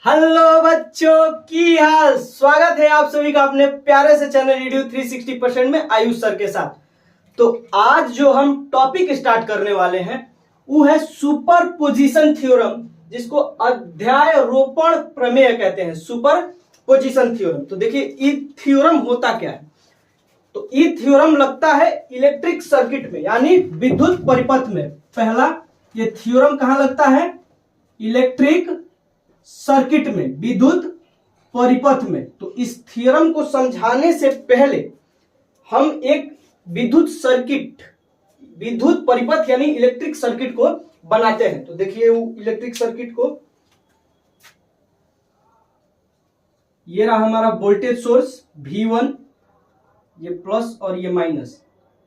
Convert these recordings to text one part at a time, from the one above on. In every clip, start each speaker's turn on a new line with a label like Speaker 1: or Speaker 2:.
Speaker 1: Hello बच्चों की हाल। स्वागत है आप सभी का अपने प्यारे से चैनल रेडियो 360% में आयुष सर के साथ। तो आज जो हम टॉपिक स्टार्ट करने वाले हैं वो है सुपरपोजिशन थ्योरम, जिसको अध्यारोपण प्रमेय कहते हैं। Superposition theorem. तो देखिए ये थ्योरम होता क्या है। तो ये थ्योरम लगता है इलेक्ट्रिक सर्किट में, यानी विद्युत परिपथ में। पहला ये थ्योरम कहां लगता है? इलेक्ट्रिक सर्किट में, विद्युत परिपथ में। तो इस थ्योरम को समझाने से पहले हम एक विद्युत सर्किट, विद्युत परिपथ यानी इलेक्ट्रिक सर्किट को बनाते हैं। तो देखिए वो इलेक्ट्रिक सर्किट को, ये रहा हमारा वोल्टेज सोर्स V1, ये प्लस और ये माइनस।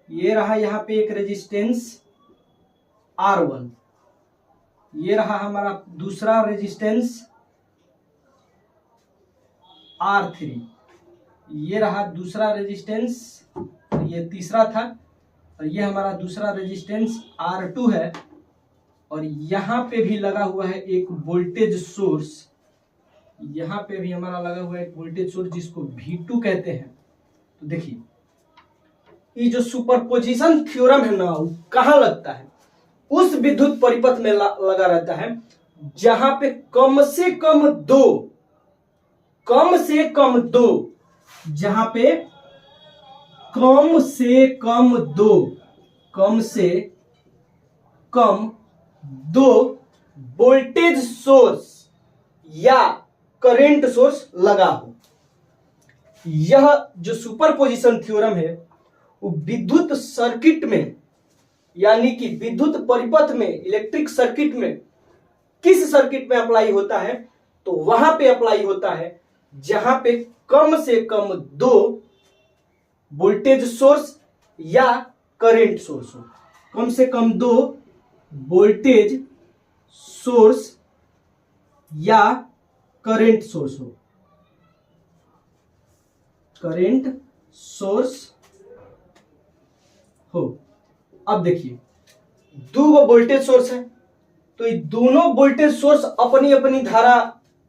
Speaker 1: ये रहा यहां पे एक रेजिस्टेंस R1, ये रहा हमारा दूसरा रेजिस्टेंस R3, ये रहा दूसरा रेजिस्टेंस, ये तीसरा था, और ये हमारा दूसरा रेजिस्टेंस R2 है। और यहाँ पे भी लगा हुआ है एक वोल्टेज सोर्स, यहाँ पे भी हमारा लगा हुआ है एक वोल्टेज सोर्स जिसको V2 कहते हैं। तो देखिए ये जो सुपरपोजिशन थ्योरम है ना, वो कहाँ लगता है? उस विद्युत परिपथ में लगा रहता है जहां पे कम से कम दो, जहां पे कम से कम दो वोल्टेज सोर्स या करंट सोर्स लगा हो। यह जो सुपरपोजिशन थ्योरम है वो विद्युत सर्किट में, यानी कि विद्युत परिपथ में, इलेक्ट्रिक सर्किट में, किस सर्किट में अप्लाई होता है? तो वहां पे अप्लाई होता है जहां पे कम से कम दो वोल्टेज सोर्स या करंट सोर्स हो। कम से कम दो वोल्टेज सोर्स या करंट सोर्स हो, करंट सोर्स हो। अब देखिए दो वोल्टेज सोर्स है, तो ये दोनों वोल्टेज सोर्स अपनी अपनी धारा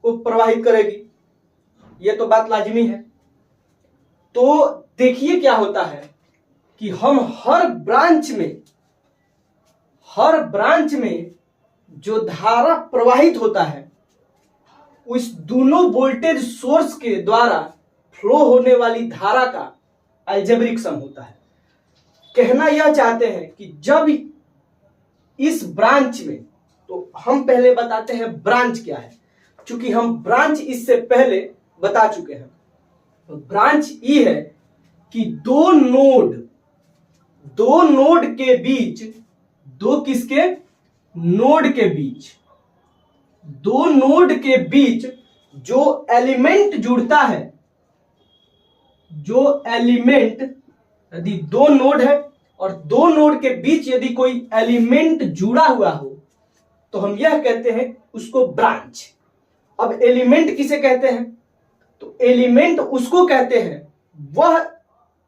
Speaker 1: को प्रवाहित करेगी, ये तो बात लाजमी है। तो देखिए क्या होता है कि हम हर ब्रांच में जो धारा प्रवाहित होता है उस दोनों वोल्टेज सोर्स के द्वारा फ्लो होने वाली धारा का अलजेब्रिक सम होता है। कहना यह चाहते हैं कि जब इस ब्रांच में, तो हम पहले बताते हैं ब्रांच क्या है, क्योंकि हम ब्रांच इससे पहले बता चुके हैं। तो ब्रांच ये है कि दो नोड के बीच, दो नोड के बीच जो एलिमेंट जुड़ता है, यदि दो नोड है और दो नोड के बीच यदि कोई एलिमेंट जुड़ा हुआ हो तो हम यह कहते हैं उसको ब्रांच। अब एलिमेंट किसे कहते हैं? तो एलिमेंट उसको कहते हैं वह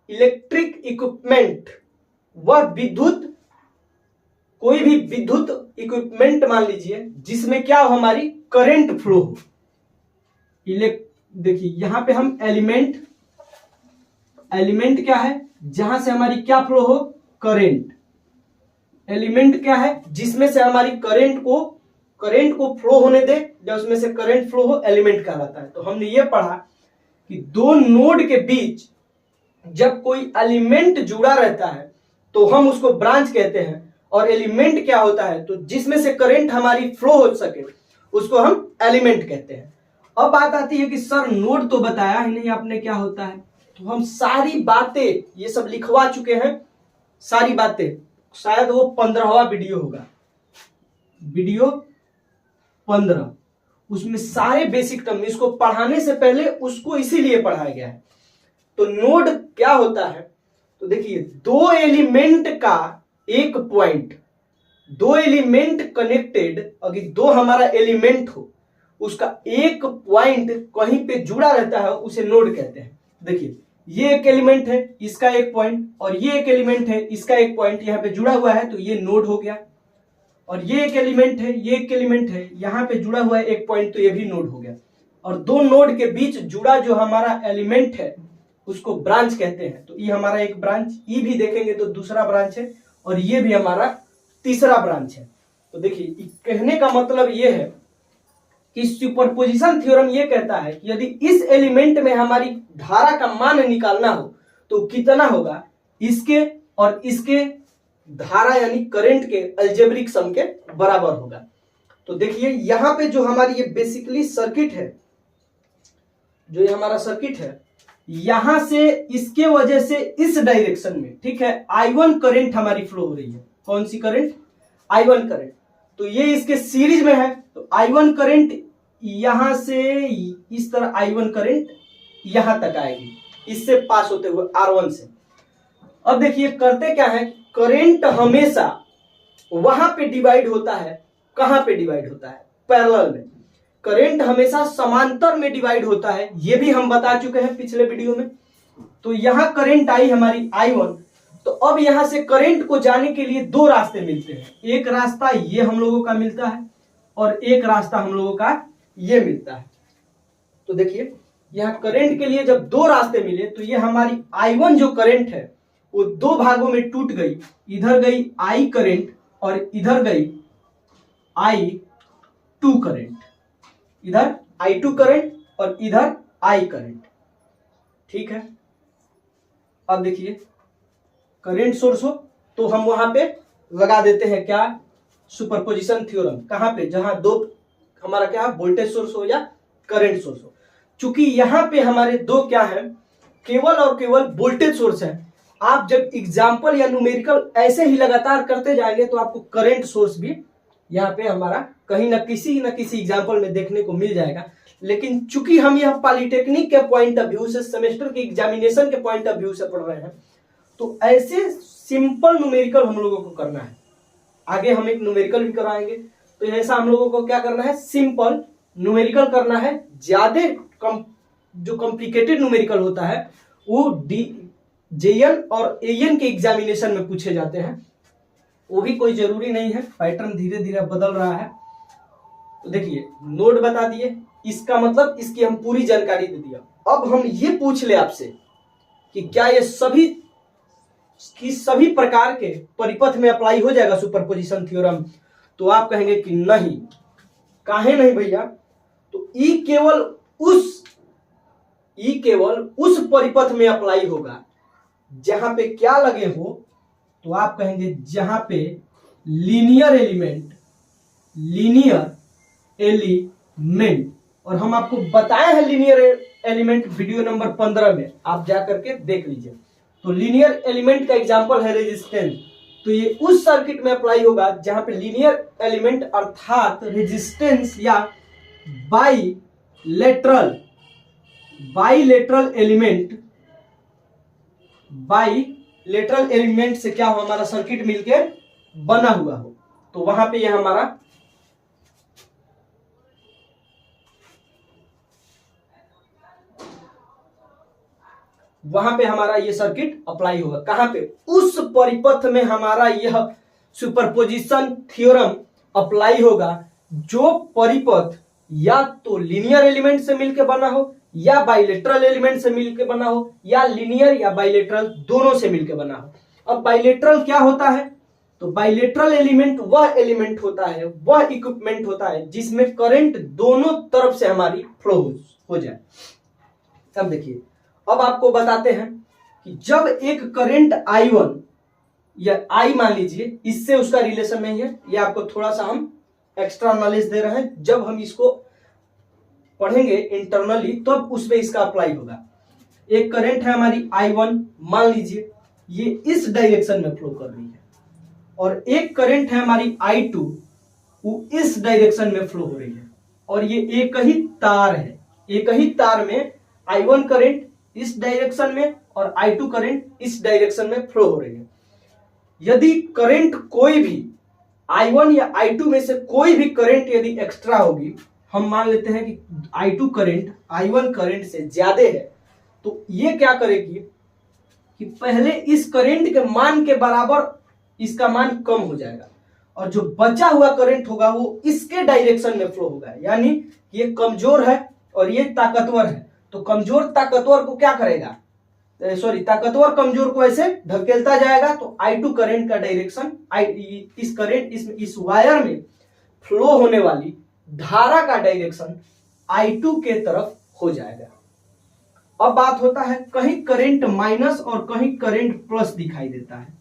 Speaker 1: इलेक्ट्रिक इक्विपमेंट, वह कोई भी विद्युत इक्विपमेंट मान लीजिए जिसमें क्या हो, हमारी करंट फ्लो हो। देखिए यहां पे हम एलिमेंट क्या है? जहां से हमारी क्या फ्लो हो? करंट। एलिमेंट क्या है? जिसमें से हमारी करंट को फ्लो होने दे, जब उसमें से करंट फ्लो हो, एलिमेंट कहलाता है। तो हमने ये पढ़ा कि दो नोड के बीच जब कोई एलिमेंट जुड़ा रहता है तो हम उसको ब्रांच कहते हैं। और एलिमेंट क्या होता है? तो जिसमें से करंट हमारी फ्लो हो सके उसको हम एलिमेंट कहते हैं। अब बात आती है कि सर नोड तो बताया ही नहीं आपने क्या होता है। तो हम सारी बातें ये सब लिखवा चुके हैं, सारी बातें, शायद वो 15वां वीडियो होगा, वीडियो 15, उसमें सारे बेसिक टर्म, इसको पढ़ाने से पहले उसको इसीलिए पढ़ाया गया है। तो नोड क्या होता है? तो देखिए दो एलिमेंट का एक पॉइंट, दो एलिमेंट कनेक्टेड, अगर दो हमारा एलिमेंट हो उसका एक पॉइंट कहीं पे जुड़ा रहता है उसे नोड कहते हैं। देखिए ये एक एलिमेंट है, इसका एक पॉइंट, और ये एक एलिमेंट है, इसका एक पॉइंट यहाँ पे जुड़ा हुआ है, तो ये नोड हो गया। और ये एक एलिमेंट है, ये एक एलिमेंट है, यहाँ पे जुड़ा हुआ है एक पॉइंट, तो ये भी नोड हो गया। और दो नोड के बीच जुड़ा जो हमारा एलिमेंट है उसको ब्रांच कहते हैं। तो ये हमारा एक ब्रांच, ई भी देखेंगे तो दूसरा ब्रांच है, और ये भी हमारा तीसरा ब्रांच है। तो देखिए कहने का मतलब ये है कि सुपरपोजिशन थ्योरम ये कहता है कि यदि इस एलिमेंट में हमारी धारा का मान निकालना हो तो कितना होगा, इसके और इसके धारा यानी करंट के अलजेब्रिक सम के बराबर होगा। तो देखिए यहां पे जो हमारी ये बेसिकली सर्किट है, जो ये हमारा सर्किट है, यहां से इसके वजह से इस डायरेक्शन में, ठीक है, I1 करंट हमारी फ्लो हो रही है। कौन सी करंट? I1 current. तो ये इसके सीरीज में है, तो I1 करंट यहां से इस तरह I1 करंट यहां तक आएगी, इससे पास होते हुए R1 से। अब देखिए करते क्या है, करंट हमेशा वहां पे डिवाइड होता है, कहां पे डिवाइड होता है? पैरेलल में। करंट हमेशा समांतर में डिवाइड होता है, ये भी हम बता चुके हैं पिछले वीडियो में। तो यहां करंट आई हमारी I1, तो अब यहां से करंट को जाने के लिए दो रास्ते मिलते हैं। एक रास्ता ये हम लोगों का मिलता है और एक रास्ता हम लोगों का ये मिलता है। तो देखिए यहां करंट के लिए जब दो रास्ते मिले तो ये हमारी I1 जो करंट है वो दो भागों में टूट गई, इधर गई I करंट और इधर गई I2 करंट, इधर I2 करंट और इधर I करंट, ठीक है। अब देखिए करंट सोर्स हो तो हम वहां पे लगा देते हैं क्या, सुपरपोजिशन थ्योरम। कहां पे? जहां दो हमारा क्या वोल्टेज सोर्स हो या करंट सोर्स हो। चूंकि यहां पे हमारे दो क्या है, केवल और केवल वोल्टेज सोर्स है। आप जब एग्जाम्पल या न्यूमेरिकल ऐसे ही लगातार करते जाएंगे तो आपको करंट सोर्स भी यहाँ पे हमारा कहीं ना किसी एग्जाम्पल में देखने को मिल जाएगा। लेकिन चूंकि हम यह पॉलिटेक्निक के पॉइंट ऑफ व्यू से, सेमेस्टर के एग्जामिनेशन के पॉइंट ऑफ व्यू से पढ़ रहे हैं, तो ऐसे सिंपल न्यूमेरिकल हम लोगों को करना है। आगे हम एक न्यूमेरिकल भी कराएंगे, तो ऐसा हम लोगों को क्या करना है, सिंपल न्यूमेरिकल करना है। ज्यादा जो कॉम्प्लिकेटेड न्यूमेरिकल होता है वो JN और AN के एग्जामिनेशन में पूछे जाते हैं, वो भी कोई जरूरी नहीं है, पैटर्न धीरे धीरे बदल रहा है। तो देखिए नोड बता दिए, इसका मतलब इसकी हम पूरी जानकारी दे दिया। अब हम ये पूछ ले आपसे कि क्या ये सभी प्रकार के परिपथ में अप्लाई हो जाएगा सुपरपोजिशन थ्योरम? तो आप कहेंगे कि नहीं। काहे नहीं भैया? तो ई केवल उस परिपथ में अप्लाई होगा जहां पे क्या लगे हो, तो आप कहेंगे जहां पे लीनियर एलिमेंट, और हम आपको बताए हैं लीनियर एलिमेंट वीडियो नंबर 15 में, आप जाकर के देख लीजिए। तो लीनियर एलिमेंट का एग्जांपल है रेजिस्टेंस। तो ये उस सर्किट में अप्लाई होगा जहां पे लीनियर एलिमेंट अर्थात रेजिस्टेंस या बाईलेटरल एलिमेंट से क्या हो, हमारा सर्किट मिलके बना हुआ हो। तो वहां पे यह हमारा ये सर्किट अप्लाई होगा। कहां पे? उस परिपथ में हमारा यह सुपरपोजिशन थ्योरम अप्लाई होगा जो परिपथ या तो लीनियर एलिमेंट से मिलकर बना हो, या बाइलेटरल एलिमेंट से मिलकर बना हो, या लीनियर या बाइलेटरल दोनों से मिलकर बना हो। अब बाइलेटरल क्या होता है? तो बाइलेटरल एलिमेंट वह एलिमेंट होता है, वह इक्विपमेंट होता है जिसमें करंट दोनों तरफ से हमारी फ्लो हो जाए। अब देखिए, अब आपको बताते हैं कि जब एक करंट I1 या I मान लीजिए, इससे उसका रिलेशन नहीं है, ये आपको थोड़ा सा हम एक्स्ट्रा नॉलेज दे रहे हैं। जब हम इसको पढ़ेंगे इंटरनली तब उसमें इसका अप्लाई होगा। एक करंट है हमारी I1, मान लीजिए ये इस डायरेक्शन में फ्लो कर रही है, और एक करंट है हमारी I2, वो इस डायरेक्शन में फ्लो हो रही है, और ये एक ही तार है। एक ही तार में I1 करंट इस डायरेक्शन में और I2 करंट इस डायरेक्शन में फ्लो हो रही है। यदि करंट कोई भी I1 या I2 में से कोई भी करंट यदि एक्स्ट्रा होगी, हम मान लेते हैं कि I2 करंट I1 करंट से ज्यादा है, तो ये क्या करेगी कि पहले इस करंट के मान के बराबर इसका मान कम हो जाएगा, और जो बचा हुआ करंट होगा वो इसके डायरेक्शन में फ्लो होगा। यानी ये कमजोर है और ये ताकतवर है, तो कमजोर ताकतवर को क्या करेगा, ताकतवर कमजोर को ऐसे ढकेलता जाएगा, तो I2 करंट का डायरेक्शन इस करंट इस वायर में फ्लो होने वाली धारा का डायरेक्शन I2 के तरफ हो जाएगा। अब बात होता है कहीं करंट माइनस और कहीं करंट प्लस दिखाई देता है,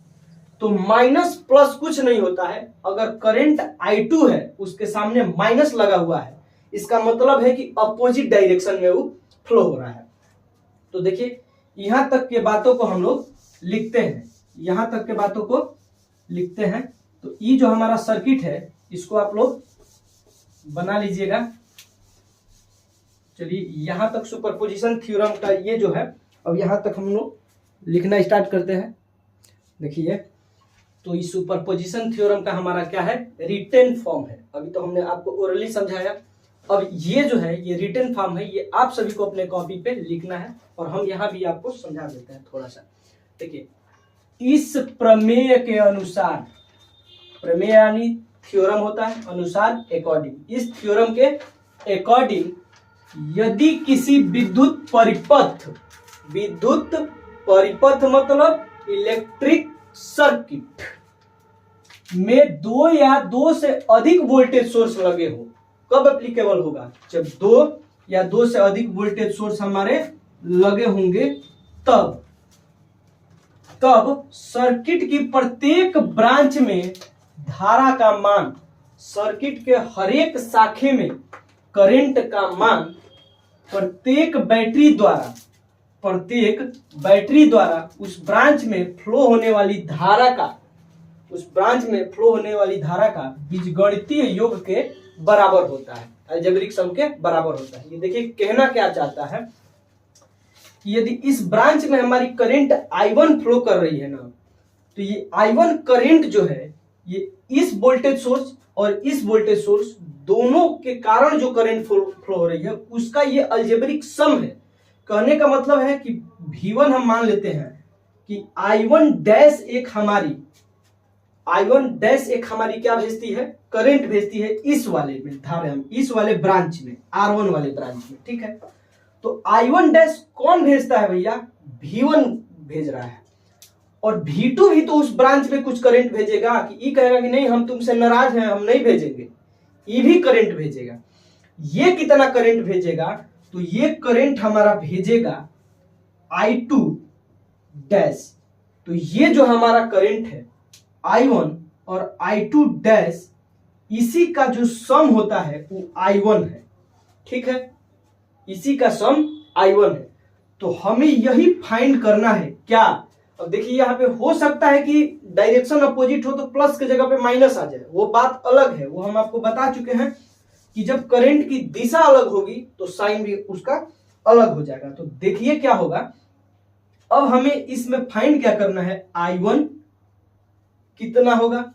Speaker 1: तो माइनस प्लस कुछ नहीं होता है, अगर करंट I2 है उसके सामने माइनस लगा हुआ है, इसका मतलब है कि अपोजिट डायरेक्शन में वो फ्लो हो रहा है। तो देखिए यहां तक के बातों को हम लोग लिखते हैं, यहां तक के बातों को लिखते हैं। तो ये जो हमारा सर्किट है इसको आप लोग बना लीजिएगा। चलिए यहां तक सुपरपोजिशन थ्योरम का ये जो है, अब यहां तक हम लोग लिखना स्टार्ट करते हैं। देखिए तो इस सुपरपोजिशन थ्योरम का हमारा क्या है, रिटेन फॉर्म है। अभी तो हमने आपको ओरली समझाया, अब ये जो है ये रिटेन फॉर्म है, ये आप सभी को अपने कॉपी पे लिखना है और हम यहाँ भी आपको समझा देते हैं थोड़ा सा। देखिए इस प्रमेय के अनुसार, प्रमेय यानी थ्योरम होता है, अनुसार अकॉर्डिंग, इस थ्योरम के अकॉर्डिंग यदि किसी विद्युत परिपथ मतलब इलेक्ट्रिक सर्किट में दो या दो से अधिक वोल्टेज सोर्स लगे हो, कब एप्लीकेबल होगा, जब दो या दो से अधिक वोल्टेज सोर्स हमारे लगे होंगे, तब सर्किट की प्रत्येक ब्रांच में धारा का मान, सर्किट के हर एक शाखे में करंट का मान प्रत्येक बैटरी द्वारा उस ब्रांच में फ्लो होने वाली धारा का बीजगणितीय योग के बराबर होता है, अलजेब्रिक सम के बराबर होता है। ये देखिए कहना क्या चाहता है कि यदि इस ब्रांच में हमारी करंट I1 फ्लो कर रही है ना, तो ये I1 करंट जो है ये इस वोल्टेज सोर्स और इस वोल्टेज सोर्स दोनों के कारण जो करंट फ्लो हो रही है उसका ये अलजेब्रिक सम है। कहने का मतलब है कि V1 हम मान लेते हैं कि I1 डैश एक हमारी क्या भेजती है, करंट भेजती है इस वाले में, धारा इस वाले ब्रांच में, R1 वाले ब्रांच में, ठीक है। तो I1 डैश कौन भेजता है भैया, V1 भेज रहा है, और V2 भी तो उस ब्रांच में कुछ करंट भेजेगा कि ये कहेगा कि नहीं हम तुमसे नाराज हैं, हम नहीं भेजेंगे, ये भी करंट भेजेगा। ये कितना करंट भेजेगा, तो ये करंट हमारा भेजेगा I2 डैश, तो ये जो हमारा करंट है I1 और I2 डैश, इसी का जो सम होता है वो I1 है, ठीक है, इसी का सम I1 है। तो हमें यही फाइंड करना है क्या। अब देखिए यहाँ पे हो सकता है कि डायरेक्शन अपोजिट हो तो प्लस के जगह पे माइनस आ जाए, वो बात अलग है, वो हम आपको बता चुके हैं कि जब करंट की दिशा अलग होगी तो साइन भी उसका अलग हो जाएगा। तो देखिए क्या होगा, अब हमें इसमें फाइंड क्या करना है, I1 कितना होगा,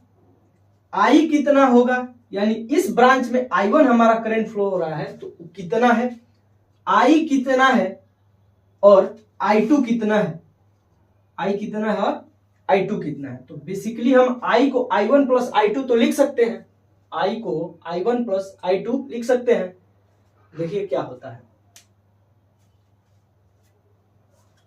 Speaker 1: I कितना होगा, यानी इस ब्रांच में I1 हमारा करंट फ्लो हो रहा है तो कितना है, I कितना है और I2 कितना है, I कितना है और I2 कितना है। तो बेसिकली हम I को I1 प्लस I2 तो लिख सकते हैं, I को I1 प्लस I2 लिख सकते हैं। देखिए क्या होता है,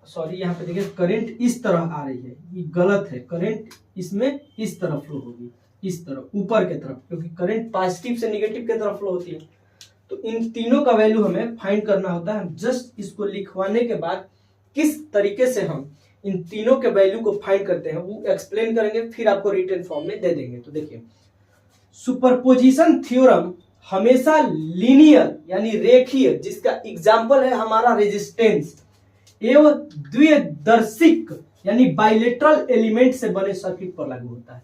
Speaker 1: सॉरी यहाँ पे देखिए करंट इस तरह आ रही है, ये गलत है, करंट इसमें इस तरफ फ्लो होगी, इस तरफ ऊपर के तरफ, क्योंकि करंट पॉजिटिव से निगेटिव के तरफ फ्लो होती है। तो इन तीनों का वैल्यू हमें फाइंड करना होता है। जस्ट इसको लिखवाने के बाद किस तरीके से हम इन तीनों के वैल्यू को फाइंड करते हैं वो एक्सप्लेन करेंगे, फिर आपको रिटन फॉर्म में दे देंगे। तो देखिए सुपरपोजिशन थ्योरम हमेशा लीनियर यानी रेखीय, जिसका एग्जाम्पल है हमारा रेजिस्टेंस, एवं द्विदर्शिक यानी बाइलेटरल एलिमेंट से बने सर्किट पर लागू होता है।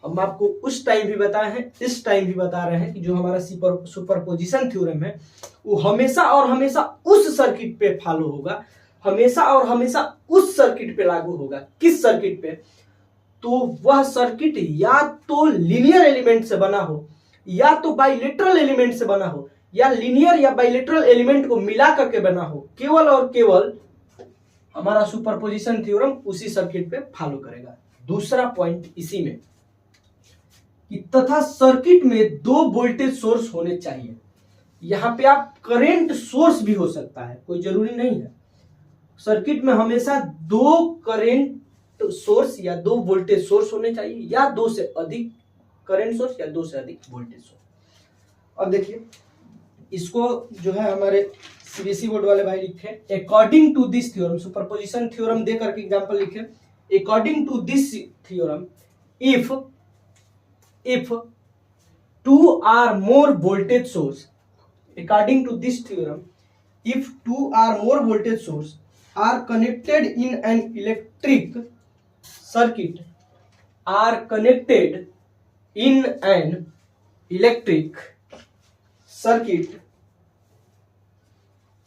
Speaker 1: हम आपको उस टाइम भी बताए हैं, इस टाइम भी बता रहे हैं कि जो हमारा सुपरपोजिशन थ्योरम है वो हमेशा और हमेशा उस सर्किट पे फॉलो होगा, हमेशा और हमेशा उस सर्किट पे लागू होगा। किस सर्किट पे, तो वह सर्किट या तो लीनियर एलिमेंट से बना हो या तो बाइलेटरल एलिमेंट से बना हो, या लीनियर या बाइलेटरल एलिमेंट को मिला करके बना हो, केवल और केवल हमारा सुपरपोजिशन थ्योरम उसी सर्किट पे फॉलो करेगा। दूसरा पॉइंट इसी में कि तथा सर्किट में 2 वोल्टेज सोर्स होने चाहिए। यहाँ पे आप करंट सोर्स भी हो सकता है, कोई जरूरी नहीं है। सर्किट में हमेशा 2 करंट सोर्स या 2 वोल्टेज सोर्स होने चाहिए, या 2 से अधिक करंट सोर्स या 2 से अधिक वोल्टेज सोर्स। अब देखिए इसको जो है हमारे सीबीएसई बोर्ड वाले भाई लिखे, according to this theorem, superposition theorem दे करके एग्जांपल लिखे, according to this theorem if 2 or more voltage source, according to this theorem, if 2 or more voltage source are connected in an electric circuit,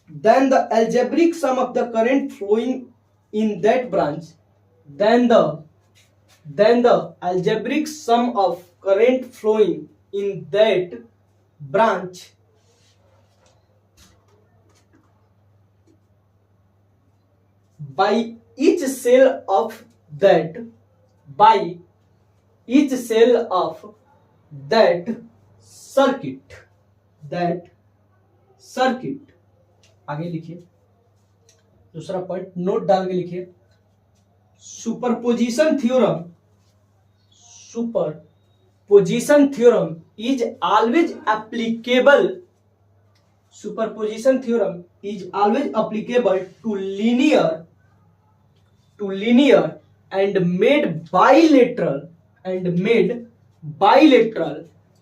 Speaker 1: then the algebraic sum of the current flowing in that branch, then the algebraic sum of current flowing in that branch by each cell of that circuit, आगे लिखिए दूसरा point note डाल के लिखिए, superposition theorem is always applicable to linear and made bilateral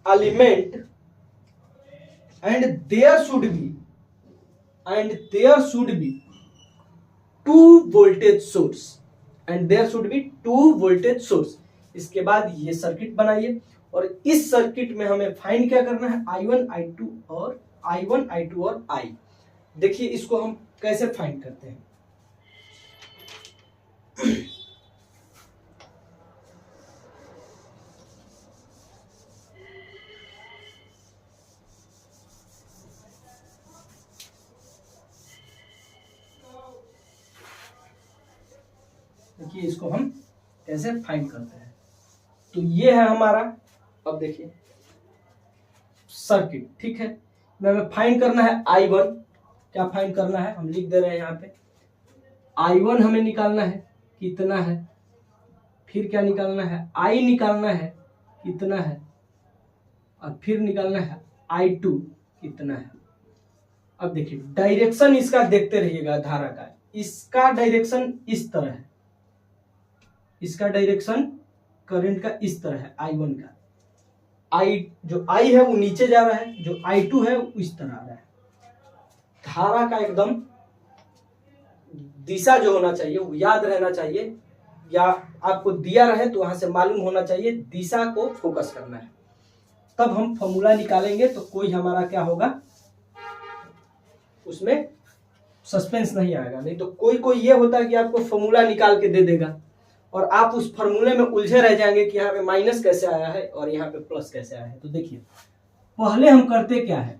Speaker 1: element, and there should be 2 voltage source, इसके बाद ये circuit बनाइए और इस सर्किट में हमें फाइंड क्या करना है, I1 I2 और I। देखिए इसको हम कैसे फाइंड करते हैं। देखिए इसको हम कैसे फाइंड करते हैं। तो ये है हमारा, अब देखिए सर्किट, ठीक है। हमें फाइंड करना है I1, क्या फाइंड करना है हम लिख दे रहे हैं यहाँ पे, I1 हमें निकालना है कितना है, फिर क्या निकालना है, I निकालना है कितना है, और फिर निकालना है I2 कितना है। अब देखिए डायरेक्शन इसका देखते रहिएगा धारा का, इसका डायरेक्शन इस तरह है, इसका डायरेक्शन करंट का इस तरह है, I1 का, जो I है वो नीचे जा रहा है, जो I2 है वो इस तरह आ रहा है। धारा का एकदम दिशा जो होना चाहिए वो याद रहना चाहिए, या आपको दिया रहे तो वहां से मालूम होना चाहिए, दिशा को फोकस करना है, तब हम फॉर्मूला निकालेंगे तो कोई हमारा क्या होगा, उसमें सस्पेंस नहीं आएगा। नहीं तो कोई ये होता है कि आपको फॉर्मूला निकाल के दे देगा और आप उस फॉर्मूले में उलझे रह जाएंगे कि यहाँ पे माइनस कैसे आया है और यहाँ पे प्लस कैसे आया है। तो देखिए पहले हम करते क्या है,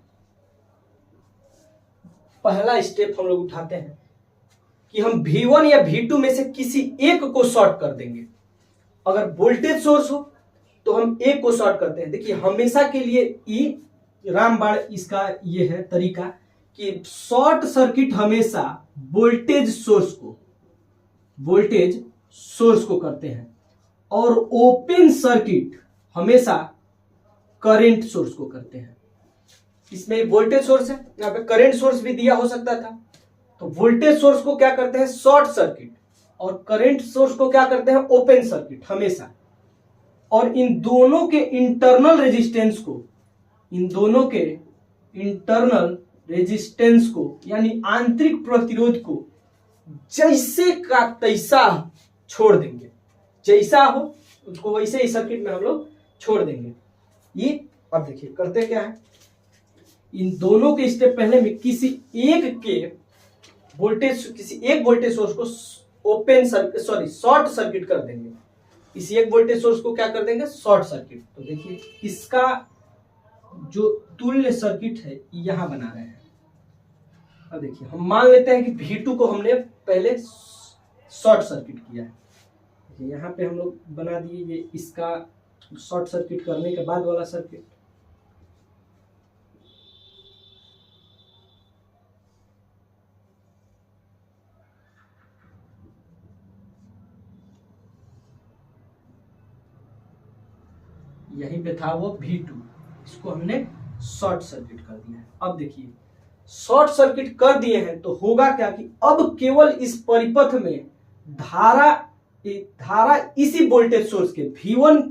Speaker 1: पहला स्टेप हम लोग उठाते हैं कि हम V1 या V2 में से किसी एक को शॉर्ट कर देंगे। अगर वोल्टेज सोर्स हो तो हम एक को शॉर्ट करते हैं। देखिए हमेशा के लिए रामबाण इसका ये है तरीका कि शॉर्ट सर्किट हमेशा वोल्टेज सोर्स को करते हैं और ओपन सर्किट हमेशा करंट सोर्स को करते हैं। इसमें वोल्टेज सोर्स है, यहाँ पे करंट सोर्स भी दिया हो सकता था, तो वोल्टेज सोर्स को क्या करते हैं शॉर्ट सर्किट और करंट सोर्स को क्या करते हैं ओपन सर्किट हमेशा। और इन दोनों के इंटरनल रेजिस्टेंस को यानी आंतरिक प्रतिरोध को जैसे का तैसा छोड़ देंगे, जैसा हो उसको वैसे ही सर्किट में हम लोग छोड़ देंगे। ये अब देखिए करते क्या है, इन दोनों के स्टेप पहले में किसी एक वोल्टेज सोर्स को शॉर्ट सर्किट कर देंगे। किसी एक वोल्टेज सोर्स को क्या कर देंगे शॉर्ट सर्किट। तो देखिए इसका जो तुल्य सर्किट है यहां बना रहे हैं। अब देखिए हम मान लेते हैं कि V2 को हमने पहले शॉर्ट सर्किट किया है। यहाँ पे हम लोग बना दिए, ये इसका शॉर्ट सर्किट करने के बाद वाला सर्किट। यहीं पे था वो V2, इसको हमने शॉर्ट सर्किट कर दिया है। अब देखिए शॉर्ट सर्किट कर दिए हैं तो होगा क्या कि अब केवल इस परिपथ में धारा इसी वोल्टेज सोर्स के V1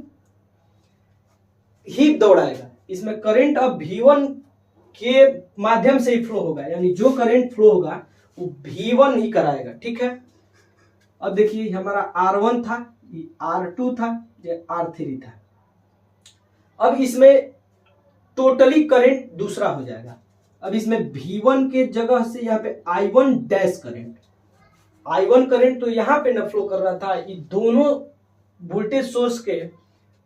Speaker 1: ही दौड़ाएगा। इसमें करंट अब V1 के माध्यम से ही फ्लो होगा, यानी जो करंट फ्लो होगा वो V1 ही कराएगा। ठीक है, अब देखिए हमारा R1 था, ये R2 था, ये R3 था। अब इसमें टोटली करंट दूसरा हो जाएगा। अब इसमें V1 के जगह से यहाँ पे I1 dash current, I1 current तो यहाँ पे न फ्लो कर रहा था, ये दोनों वोल्टेज सोर्स के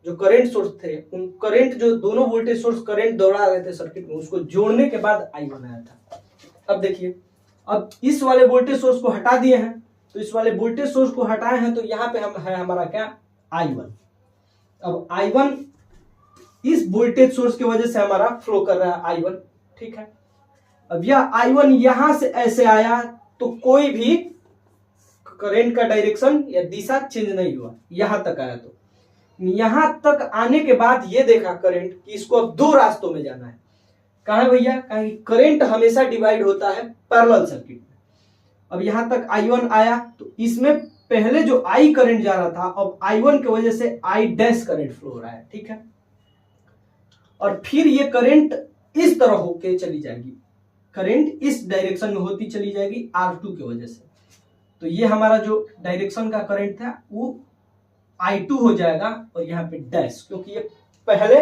Speaker 1: जो करंट सोर्स थे, उन करंट जो दोनों वोल्टेज सोर्स करंट दौड़ा रहे थे सर्किट में, उसको जोड़ने के बाद I1 आया था। अब देखिए अब इस वाले वोल्टेज सोर्स को हटा दिए हैं, तो इस वाले वोल्टेज सोर्स को हटाए हैं तो यहाँ पे हम है हमारा क्या I1। अब I1 इस वोल्टेज सोर्स की वजह से हमारा फ्लो कर रहा है I1। ठीक है, अब यह I1 यहां से ऐसे आया तो कोई भी करंट का डायरेक्शन या दिशा चेंज नहीं हुआ, यहां तक आया। तो यहां तक आने के बाद ये देखा करंट कि इसको अब दो रास्तों में जाना है। कहा है भैया, कहा कि करंट हमेशा डिवाइड होता है पैरेलल सर्किट में। अब यहां तक I1 आया तो इसमें पहले जो I करंट जा रहा था, अब I1 की वजह से I डैश करंट फ्लो हो रहा है। ठीक है, और फिर ये करंट इस तरह होके चली जाएगी, करंट इस डायरेक्शन में होती चली जाएगी R2 की वजह से। तो ये हमारा जो डायरेक्शन का करंट था वो I2 हो जाएगा, और यहाँ पे डैश, क्योंकि ये पहले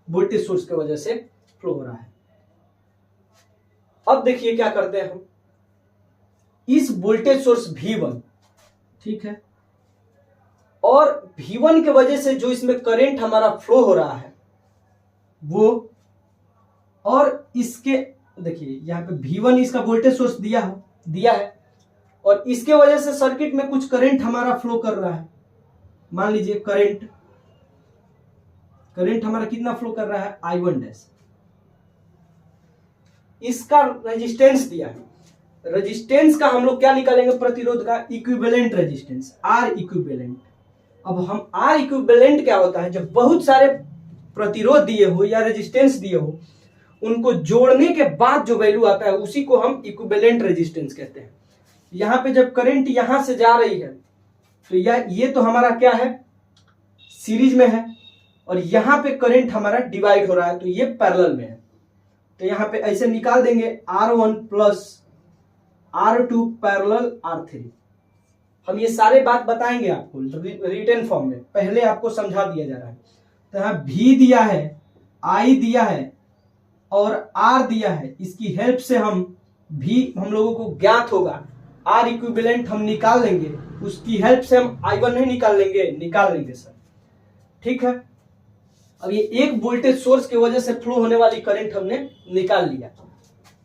Speaker 1: वोल्टेज सोर्स की वजह से फ्लो हो रहा है। अब देखिए क्या करते हैं हम, इस वोल्टेज सोर्स V1, ठीक है, और V1 की वजह से जो इसमें करंट हमारा फ्लो हो रहा है वो, और इसके देखिए यहाँ पे V1 इसका वोल्टेज सोर्स दिया है, और इसके वजह से सर्किट में कुछ करंट हमारा फ्लो कर रहा है। मान लीजिए करंट हमारा कितना फ्लो कर रहा है I1 डैश। इसका रेजिस्टेंस दिया है, रेजिस्टेंस का हम लोग क्या निकालेंगे, प्रतिरोध का इक्विवेलेंट रेजिस्टेंस, R इक्विवेलेंट। अब हम R इक्विवेलेंट क्या होता है, जब बहुत सारे प्रतिरोध दिए हो या रेजिस्टेंस दिए हो, उनको जोड़ने के बाद जो वैल्यू आता है उसी को हम इक्विवेलेंट रेजिस्टेंस कहते हैं। यहाँ पे जब करंट यहां से जा रही है तो ये तो हमारा क्या है, सीरीज में है, और यहां पे करंट हमारा डिवाइड हो रहा है तो ये पैरेलल में है। तो यहाँ पे ऐसे निकाल देंगे R1 plus R2 parallel R3। हम ये सारे बात बताएंगे आपको रिटन फॉर्म में, पहले आपको समझा दिया जा रहा है। तो यहाँ V दिया है, I दिया है और R दिया है, इसकी हेल्प से हम हम लोगों को ज्ञात होगा, R इक्विवेलेंट हम निकाल लेंगे, उसकी हेल्प से हम I1 नहीं निकाल लेंगे सर। ठीक है, अब ये एक वोल्टेज सोर्स की वजह से फ्लो होने वाली करंट हमने निकाल लिया।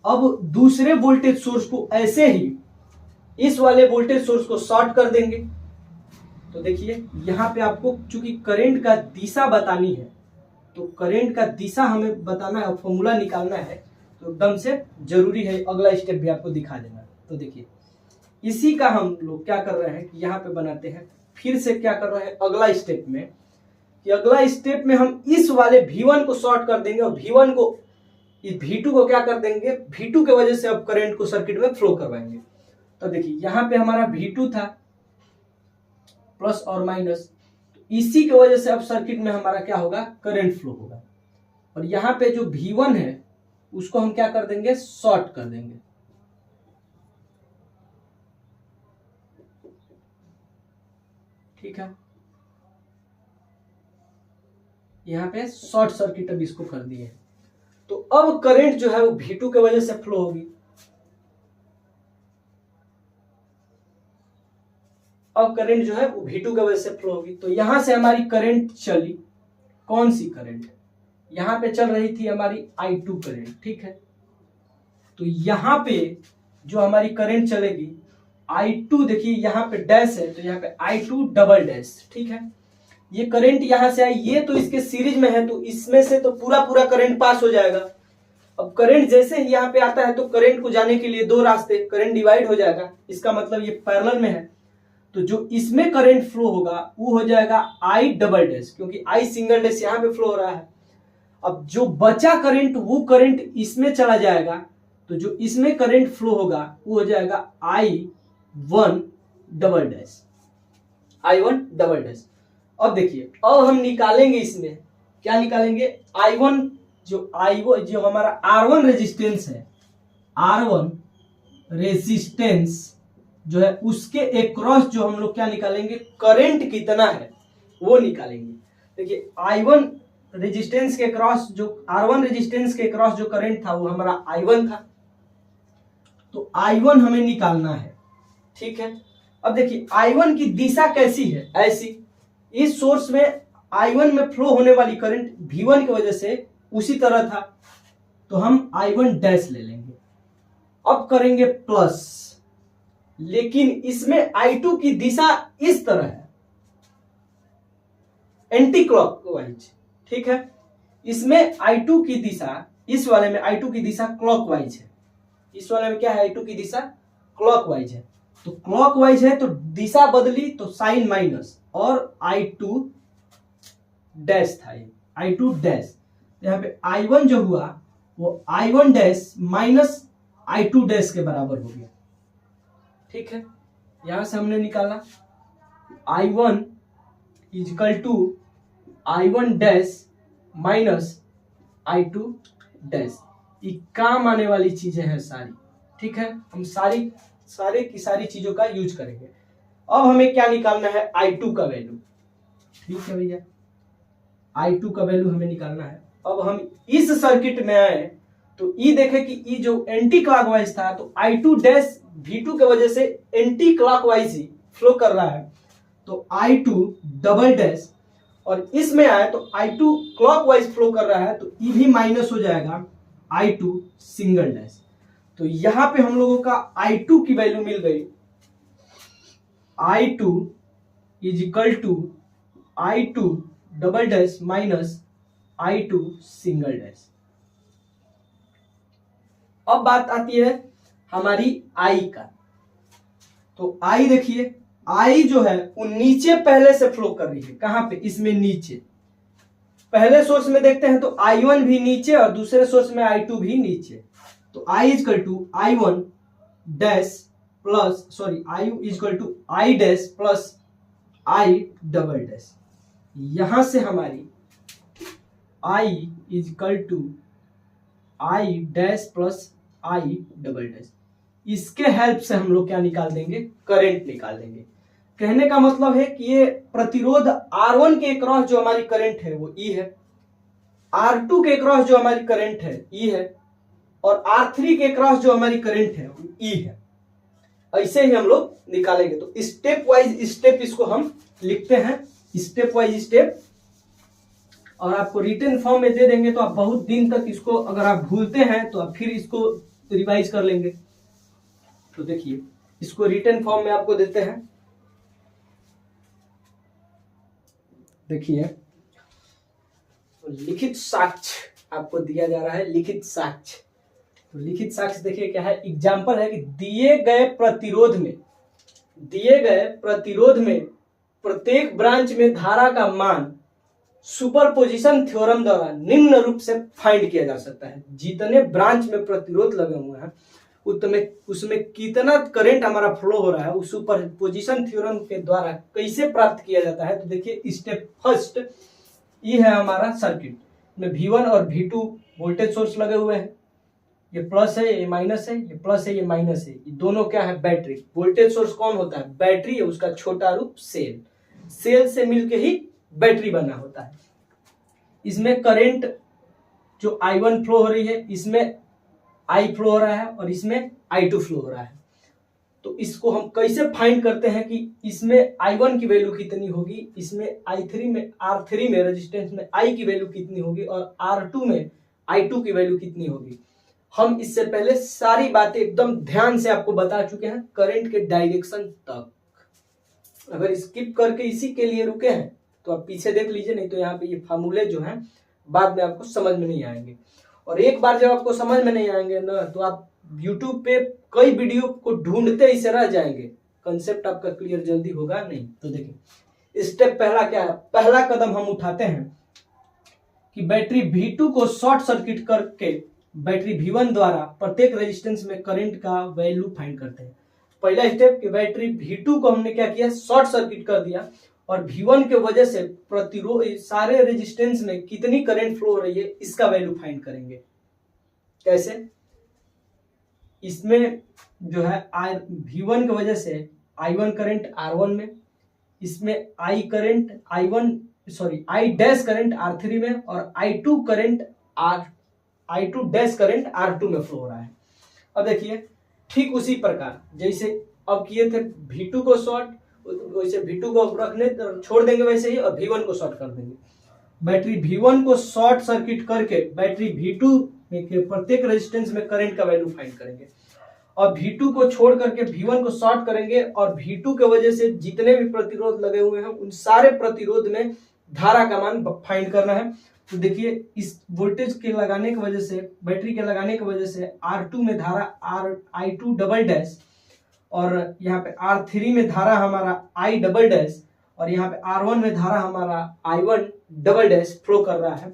Speaker 1: अब दूसरे वोल्टेज सोर्स को ऐसे ही इस वाले वोल्टेज सोर्स को शॉर्ट कर देंगे। तो देखिए यहाँ पे आपको चूंकि करंट का दिशा बतानी है, तो करंट का दिशा हमें बताना है, फॉर्मूला निकालना है, तो एकदम से जरूरी है अगला स्टेप भी आपको दिखा देना। तो देखिए इसी का हम लोग क्या कर रहे हैं कि यहाँ पे बनाते हैं, फिर से क्या कर रहे हैं अगला स्टेप में, कि अगला स्टेप में हम इस वाले V1 को शॉर्ट कर देंगे और V1 को इस V2 को क्या कर देंगे, V2 की वजह से अब करंट को सर्किट में फ्लो करवाएंगे। तो देखिए यहाँ पे हमारा V2 था प्लस और माइनस, इसी की वजह से अब सर्किट में हमारा क्या होगा, करंट फ्लो होगा। और यहाँ पे जो V1 है उसको हम क्या कर देंगे, शॉर्ट कर देंगे। ठीक है, यहाँ पे शॉर्ट सर्किट अब इसको कर दिए। तो अब करंट जो है वो V2 की वजह से फ्लो होगी। अब करंट जो है वो V2 की वजह से फ्लो होगी। तो यहां से हमारी करंट चली, कौन सी करंट, यहां पे चल रही थी हमारी I2 करंट। ठीक है, तो यहां पे जो हमारी करंट चलेगी I2, देखिए यहां पे डैश है तो यहाँ पे I2 डबल डैश। ठीक है, ये करंट यहां से आई, ये तो इसके सीरीज में है, तो इसमें से तो पूरा पूरा करंट पास हो जाएगा। अब करंट जैसे ही यहाँ पे आता है तो करंट को जाने के लिए दो रास्ते, करंट डिवाइड हो जाएगा, इसका मतलब ये पैरेलल में है, तो जो इसमें करंट फ्लो होगा वो हो जाएगा आई डबल डैश, क्योंकि आई सिंगल डैश यहाँ पे फ्लो हो रहा है। अब जो बचा करंट वो करंट इसमें चला जाएगा, तो जो इसमें करंट फ्लो होगा वो हो जाएगा I one double dash, I one double dash. अब देखिए, अब हम निकालेंगे इसमें क्या निकालेंगे, आई वन, जो हमारा आर वन रेजिस्टेंस है, आर वन रेजिस्टेंस जो है उसके एक्रॉस जो हम लोग क्या निकालेंगे, करंट कितना है वो निकालेंगे। देखिए आई वन रेजिस्टेंस के क्रॉस, जो आर वन रेजिस्टेंस के क्रॉस जो करंट था वो हमारा आई वन था, तो आई वन हमें निकालना है, ठीक है। अब देखिए आई वन की दिशा कैसी है, ऐसी, इस सोर्स में आई वन में फ्लो होने वाली करंट वी वन की वजह से उसी तरह था, तो हम आई वन डैश ले लेंगे। अब करेंगे प्लस, लेकिन इसमें आई टू की दिशा इस तरह है, एंटी क्लॉकवाइज, ठीक है। इसमें आई टू की दिशा, इस वाले में आई टू की दिशा क्लॉकवाइज है, इस वाले में क्या है, आई टू की दिशा क्लॉकवाइज है, तो क्लॉकवाइज है तो दिशा बदली तो साइन माइनस, और आई टू डैश था, आई टू डैश, यहाँ पे आई वन जो हुआ वो I one dash minus I two dash के बराबर हो गया, ठीक है। यहां से हमने निकाला I one is equal to I one dash minus I two dash, ये काम आने वाली चीजें हैं सारी, ठीक है। हम सारे की सारी चीजों का यूज करेंगे। अब हमें क्या निकालना है, आई टू का वैल्यू, ठीक है भैया, आई टू का वैल्यू हमें निकालना है। अब हम इस सर्किट में आए तो ये देखें कि ये जो एंटी क्लॉकवाइज था, तो आई टू डैश वी टू के वजह से एंटी क्लॉकवाइज ही फ्लो कर रहा है, तो आई टू डबल डैश, और इसमें आए तो आई टू क्लॉकवाइज फ्लो कर रहा है, तो ये भी माइनस हो जाएगा आई टू सिंगल डैश। तो यहां पे हम लोगों का आई टू की वैल्यू मिल गई, I two is equal to I two double dash minus I two single dash. अब बात आती है हमारी आई का, तो आई देखिए, आई जो है वो नीचे पहले से फ्लो कर रही है, कहां पे, इसमें नीचे, पहले सोर्स में देखते हैं तो आई वन भी नीचे और दूसरे सोर्स में आई टू भी नीचे, तो I is equal to I one dash plus, sorry, I is equal to I dash plus I double dash. यहां से हमारी I is equal to I dash plus I double dash, इसके हेल्प से हम लोग क्या निकाल देंगे, करंट निकाल देंगे। कहने का मतलब है कि ये प्रतिरोध R1 के क्रॉस जो हमारी करंट है वो E है, R2 के क्रॉस जो हमारी करंट है E है, और R3 के क्रॉस जो हमारी करंट है वो E है। ऐसे ही हम लोग निकालेंगे, तो स्टेप वाइज स्टेप इसको हम लिखते हैं, स्टेप वाइज स्टेप, और आपको रिटन फॉर्म में दे देंगे, तो आप बहुत दिन तक इसको, अगर आप भूलते हैं तो आप फिर इसको रिवाइज कर लेंगे। तो देखिए, इसको रिटन फॉर्म में आपको देते हैं, देखिए, लिखित साक्ष्य आपको दिया जा रहा है, लिखित साक्ष्य। तो लिखित साक्ष्य देखिए क्या है, एग्जाम्पल है कि दिए गए प्रतिरोध में प्रत्येक ब्रांच में धारा का मान सुपरपोजिशन थ्योरम द्वारा निम्न रूप से फाइंड किया जा सकता है। जितने ब्रांच में प्रतिरोध लगे हुए हैं उसमें कितना करंट हमारा फ्लो हो रहा है, उस सुपरपोजिशन थ्योरम के द्वारा कैसे प्राप्त किया जाता है। तो देखिए, स्टेप फर्स्ट ये है हमारा सर्किट में V1 और V2 वोल्टेज सोर्स लगे हुए हैं, ये प्लस है, ये माइनस है, ये प्लस है, ये माइनस है, ये दोनों क्या है, बैटरी। वोल्टेज सोर्स कौन होता है, बैटरी है, उसका छोटा रूप सेल, सेल से मिलके ही बैटरी बना होता है। इसमें करंट जो I1 फ्लो हो रही है, इसमें I फ्लो हो रहा है और इसमें I2 फ्लो हो रहा है। तो इसको हम कैसे फाइंड करते हैं कि इसमें I1 की वैल्यू कितनी होगी, इसमें R3 में रेजिस्टेंस में I की वैल्यू कितनी होगी, और R2 में I2 की वैल्यू कितनी होगी। हम इससे पहले सारी बातें एकदम ध्यान से आपको बता चुके हैं, करंट के डायरेक्शन तक। अगर स्किप करके इसी के लिए रुके हैं तो आप पीछे देख लीजिए, नहीं तो यहाँ पे ये फार्मूले जो हैं बाद में आपको समझ में नहीं आएंगे। और एक बार जब आपको समझ में नहीं आएंगे ना, तो आप YouTube पे कई वीडियो को ढूंढते ही से रह जाएंगे, कंसेप्ट आपका क्लियर जल्दी होगा नहीं। तो देखिए स्टेप पहला क्या है, पहला कदम हम उठाते हैं कि बैटरी V2 को शॉर्ट सर्किट करके बैटरी V1 द्वारा प्रत्येक रेजिस्टेंस में करंट का वैल्यू फाइंड करते हैं। पहला स्टेप कि बैटरी V2 को हमने क्या किया, शॉर्ट सर्किट कर दिया, और V1 के वजह से प्रतिरोध सारे रेजिस्टेंस में कितनी करंट फ्लो हो रही है इसका वैल्यू फाइंड करेंगे। कैसे, इसमें जो है V1 की वजह से I1 करंट R1 में, इसमें I डैश करंट R3 में, और I2 डैश करंट R2 में फ्लो हो रहा है। अब देखिए ठीक उसी प्रकार जैसे अब किए थे V2 को शॉर्ट, वैसे V2 को रखने छोड़ देंगे वैसे ही, और V1 को शॉर्ट कर देंगे। बैटरी V1 को शॉर्ट सर्किट करके बैटरी V2 के प्रत्येक रेजिस्टेंस में करंट का वैल्यू फाइंड करेंगे, और V2 को छोड़ करके V1 को शॉर्ट करेंगे, और V2 के वजह से जितने भी प्रतिरोध लगे हुए हैं उन सारे प्रतिरोध में धारा का मान फाइंड करना है। तो देखिए इस वोल्टेज के लगाने की वजह से, बैटरी के लगाने की वजह से R2 में धारा I2 डबल डैश, और यहाँ पे R3 में धारा हमारा I डबल डैश, और यहाँ पे R1 में धारा हमारा I1 डबल डैश फ्लो कर रहा है।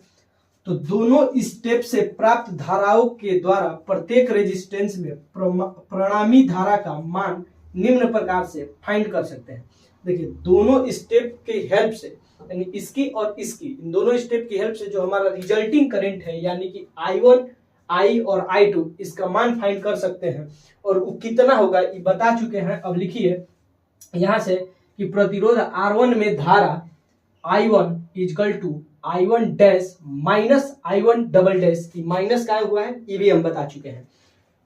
Speaker 1: तो दोनों स्टेप से प्राप्त धाराओं के द्वारा प्रत्येक रेजिस्टेंस में परिणामी धारा का मान निम्न प्रकार से फाइंड कर सकते हैं। देखिए दोनों स्टेप की हेल्प से, यानी इसकी और इसकी, इन दोनों स्टेप की हेल्प से जो हमारा रिजल्टिंग करंट है यानी कि I1, I और I2, इसका मान फाइंड कर सकते हैं। और वो कितना होगा ये बता चुके हैं। अब लिखिए यहाँ से कि प्रतिरोध R1 में धारा I1 equal to I1 dash minus I1 double dash, minus क्या हुआ है ये भी हम बता चुके हैं।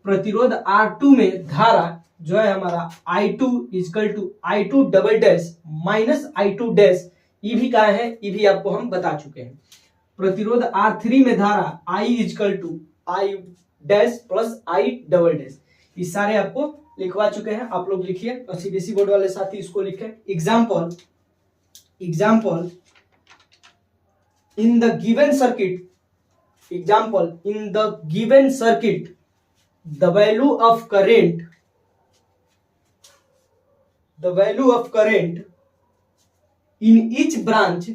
Speaker 1: प्रतिरोध R2 में धारा जो है हमारा I2 equal to I2 double dash minus I2 dash, ये भी क्या है ये भी आपको हम बता चुके हैं। प्रतिरोध R3 में धारा I equal to I dash plus I double dash, ये सारे आपको लिखवा चुके हैं। आप लोग लिखिए और सीबीएसई बोर्ड वाले साथी इसको लिखें। Example in the given circuit, the value of current in each branch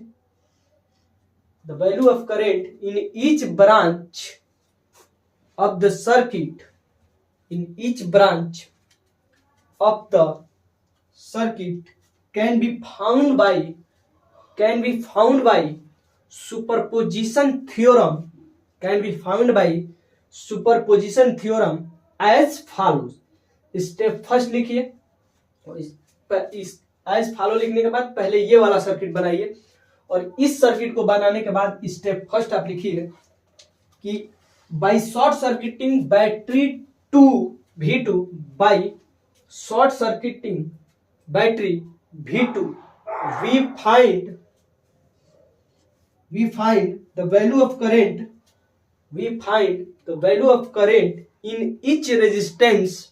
Speaker 1: of the circuit can be found by superposition theorem as follows। Step first लिखिए, और इस एज फॉलो लिखने के बाद पहले ये वाला सर्किट बनाइए, और इस सर्किट को बनाने के बाद स्टेप फर्स्ट आप लिखिए कि by short circuiting battery V2 by short circuiting battery V2 we find the value of current in each resistance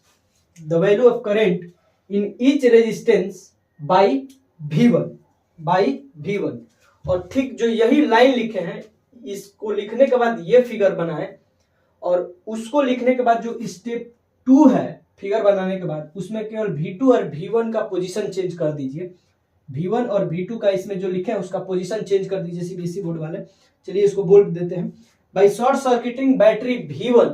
Speaker 1: by V1 और ठीक जो यही लाइन लिखे हैं इसको लिखने के बाद ये फिगर बनाएं, और उसको लिखने के बाद जो स्टेप 2 है फिगर बनाने के बाद उसमें केवल V2 और V1 का पोजीशन चेंज कर दीजिए। V1 और V2 का इसमें जो लिखे हैं उसका पोजीशन चेंज कर दीजिए सीबीएसई बोर्ड वाले। चलिए इसको बोल देते हैं। By short circuiting battery V1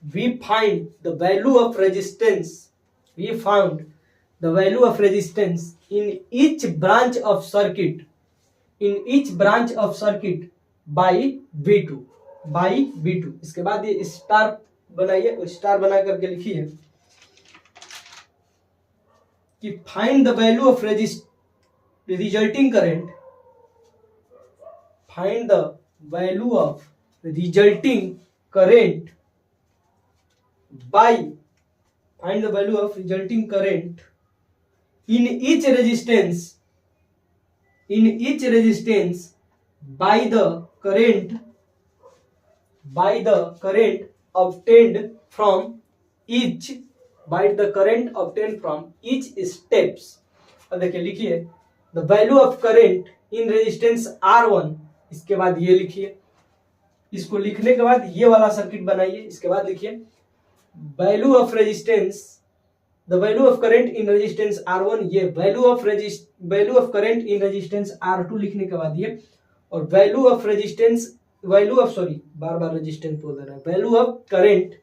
Speaker 1: we found the value of resistance in each branch of circuit by V2 इसके बाद ये स्टार बनाइए, स्टार बना करके लिखिए कि find the value of resulting current in each resistance by the current obtained from each steps और देखिए लिखिए the value of current in resistance R1, इसके बाद ये लिखिए, इसको लिखने के बाद ये वाला सर्किट बनाइए, इसके बाद लिखिए value of resistance, the value of current in resistance R1, ये value of current in resistance R2 लिखने के बाद ये, और वैल्यू ऑफ बार रेजिस्टेंस बोल रहा है, value of current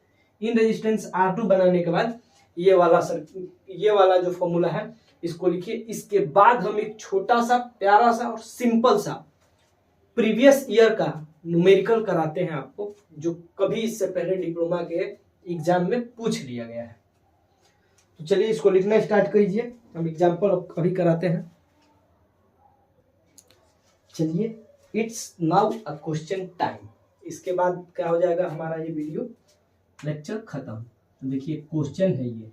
Speaker 1: in resistance R2 बनाने के बाद ये वाला जो फॉर्मूला है इसको लिखिए। इसके बाद हम एक छोटा सा प्यारा सा और सिंपल सा प्रीवियस ईयर का न्यूमेरिकल कराते हैं आपको, जो कभी इससे पहले डिप्लोमा के एग्जाम में पूछ लिया गया है। तो चलिए इसको लिखना स्टार्ट कीजिए, हम एग्जाम्पल अभी कराते हैं। चलिए it's now a question time. इसके बाद क्या हो जाएगा हमारा ये वीडियो लेक्चर खत्म। तो देखिए क्वेश्चन है ये,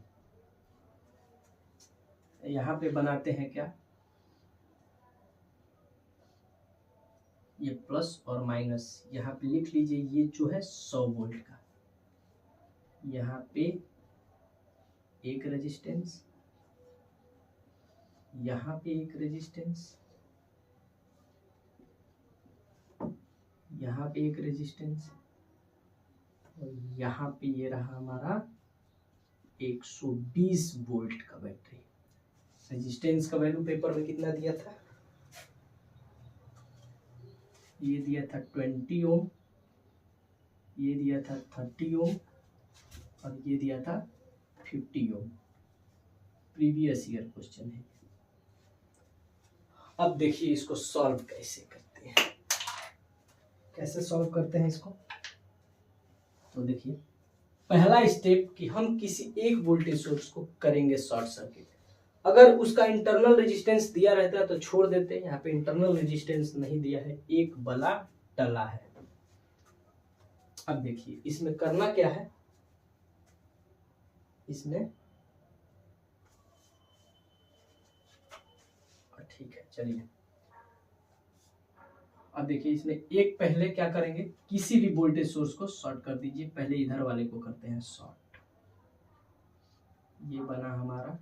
Speaker 1: यहाँ पे बनाते हैं क्या, ये प्लस और माइनस यहाँ पे लिख लीजिए। ये जो है 100 वोल्ट का, यहाँ पे एक रेजिस्टेंस, यहाँ पे एक रेजिस्टेंस, यहाँ पे एक रेजिस्टेंस, और यहाँ पे ये रहा हमारा 120 वोल्ट का बैटरी। रेजिस्टेंस का वैल्यू पेपर में कितना दिया था, ये दिया था 20 ओम, ये दिया था 30 ओम, और ये दिया था 50 ओम। प्रीवियस ईयर क्वेश्चन है। अब देखिए इसको सॉल्व कैसे करते हैं, कैसे सॉल्व करते हैं इसको। तो देखिए पहला स्टेप कि हम किसी एक वोल्टेज सोर्स को करेंगे शॉर्ट सर्किट। अगर उसका इंटरनल रेजिस्टेंस दिया रहता है तो छोड़ देते हैं, यहाँ पे इंटरनल रेजिस्टेंस नहीं दिया है, एक बला टला है। अब देखिए इसमें करना क्या है, इसमें ठीक है चलिए। अब देखिए इसमें एक पहले क्या करेंगे, किसी भी वोल्टेज सोर्स को शॉर्ट कर दीजिए। पहले इधर वाले को करते हैं शॉर्ट, ये बना हमारा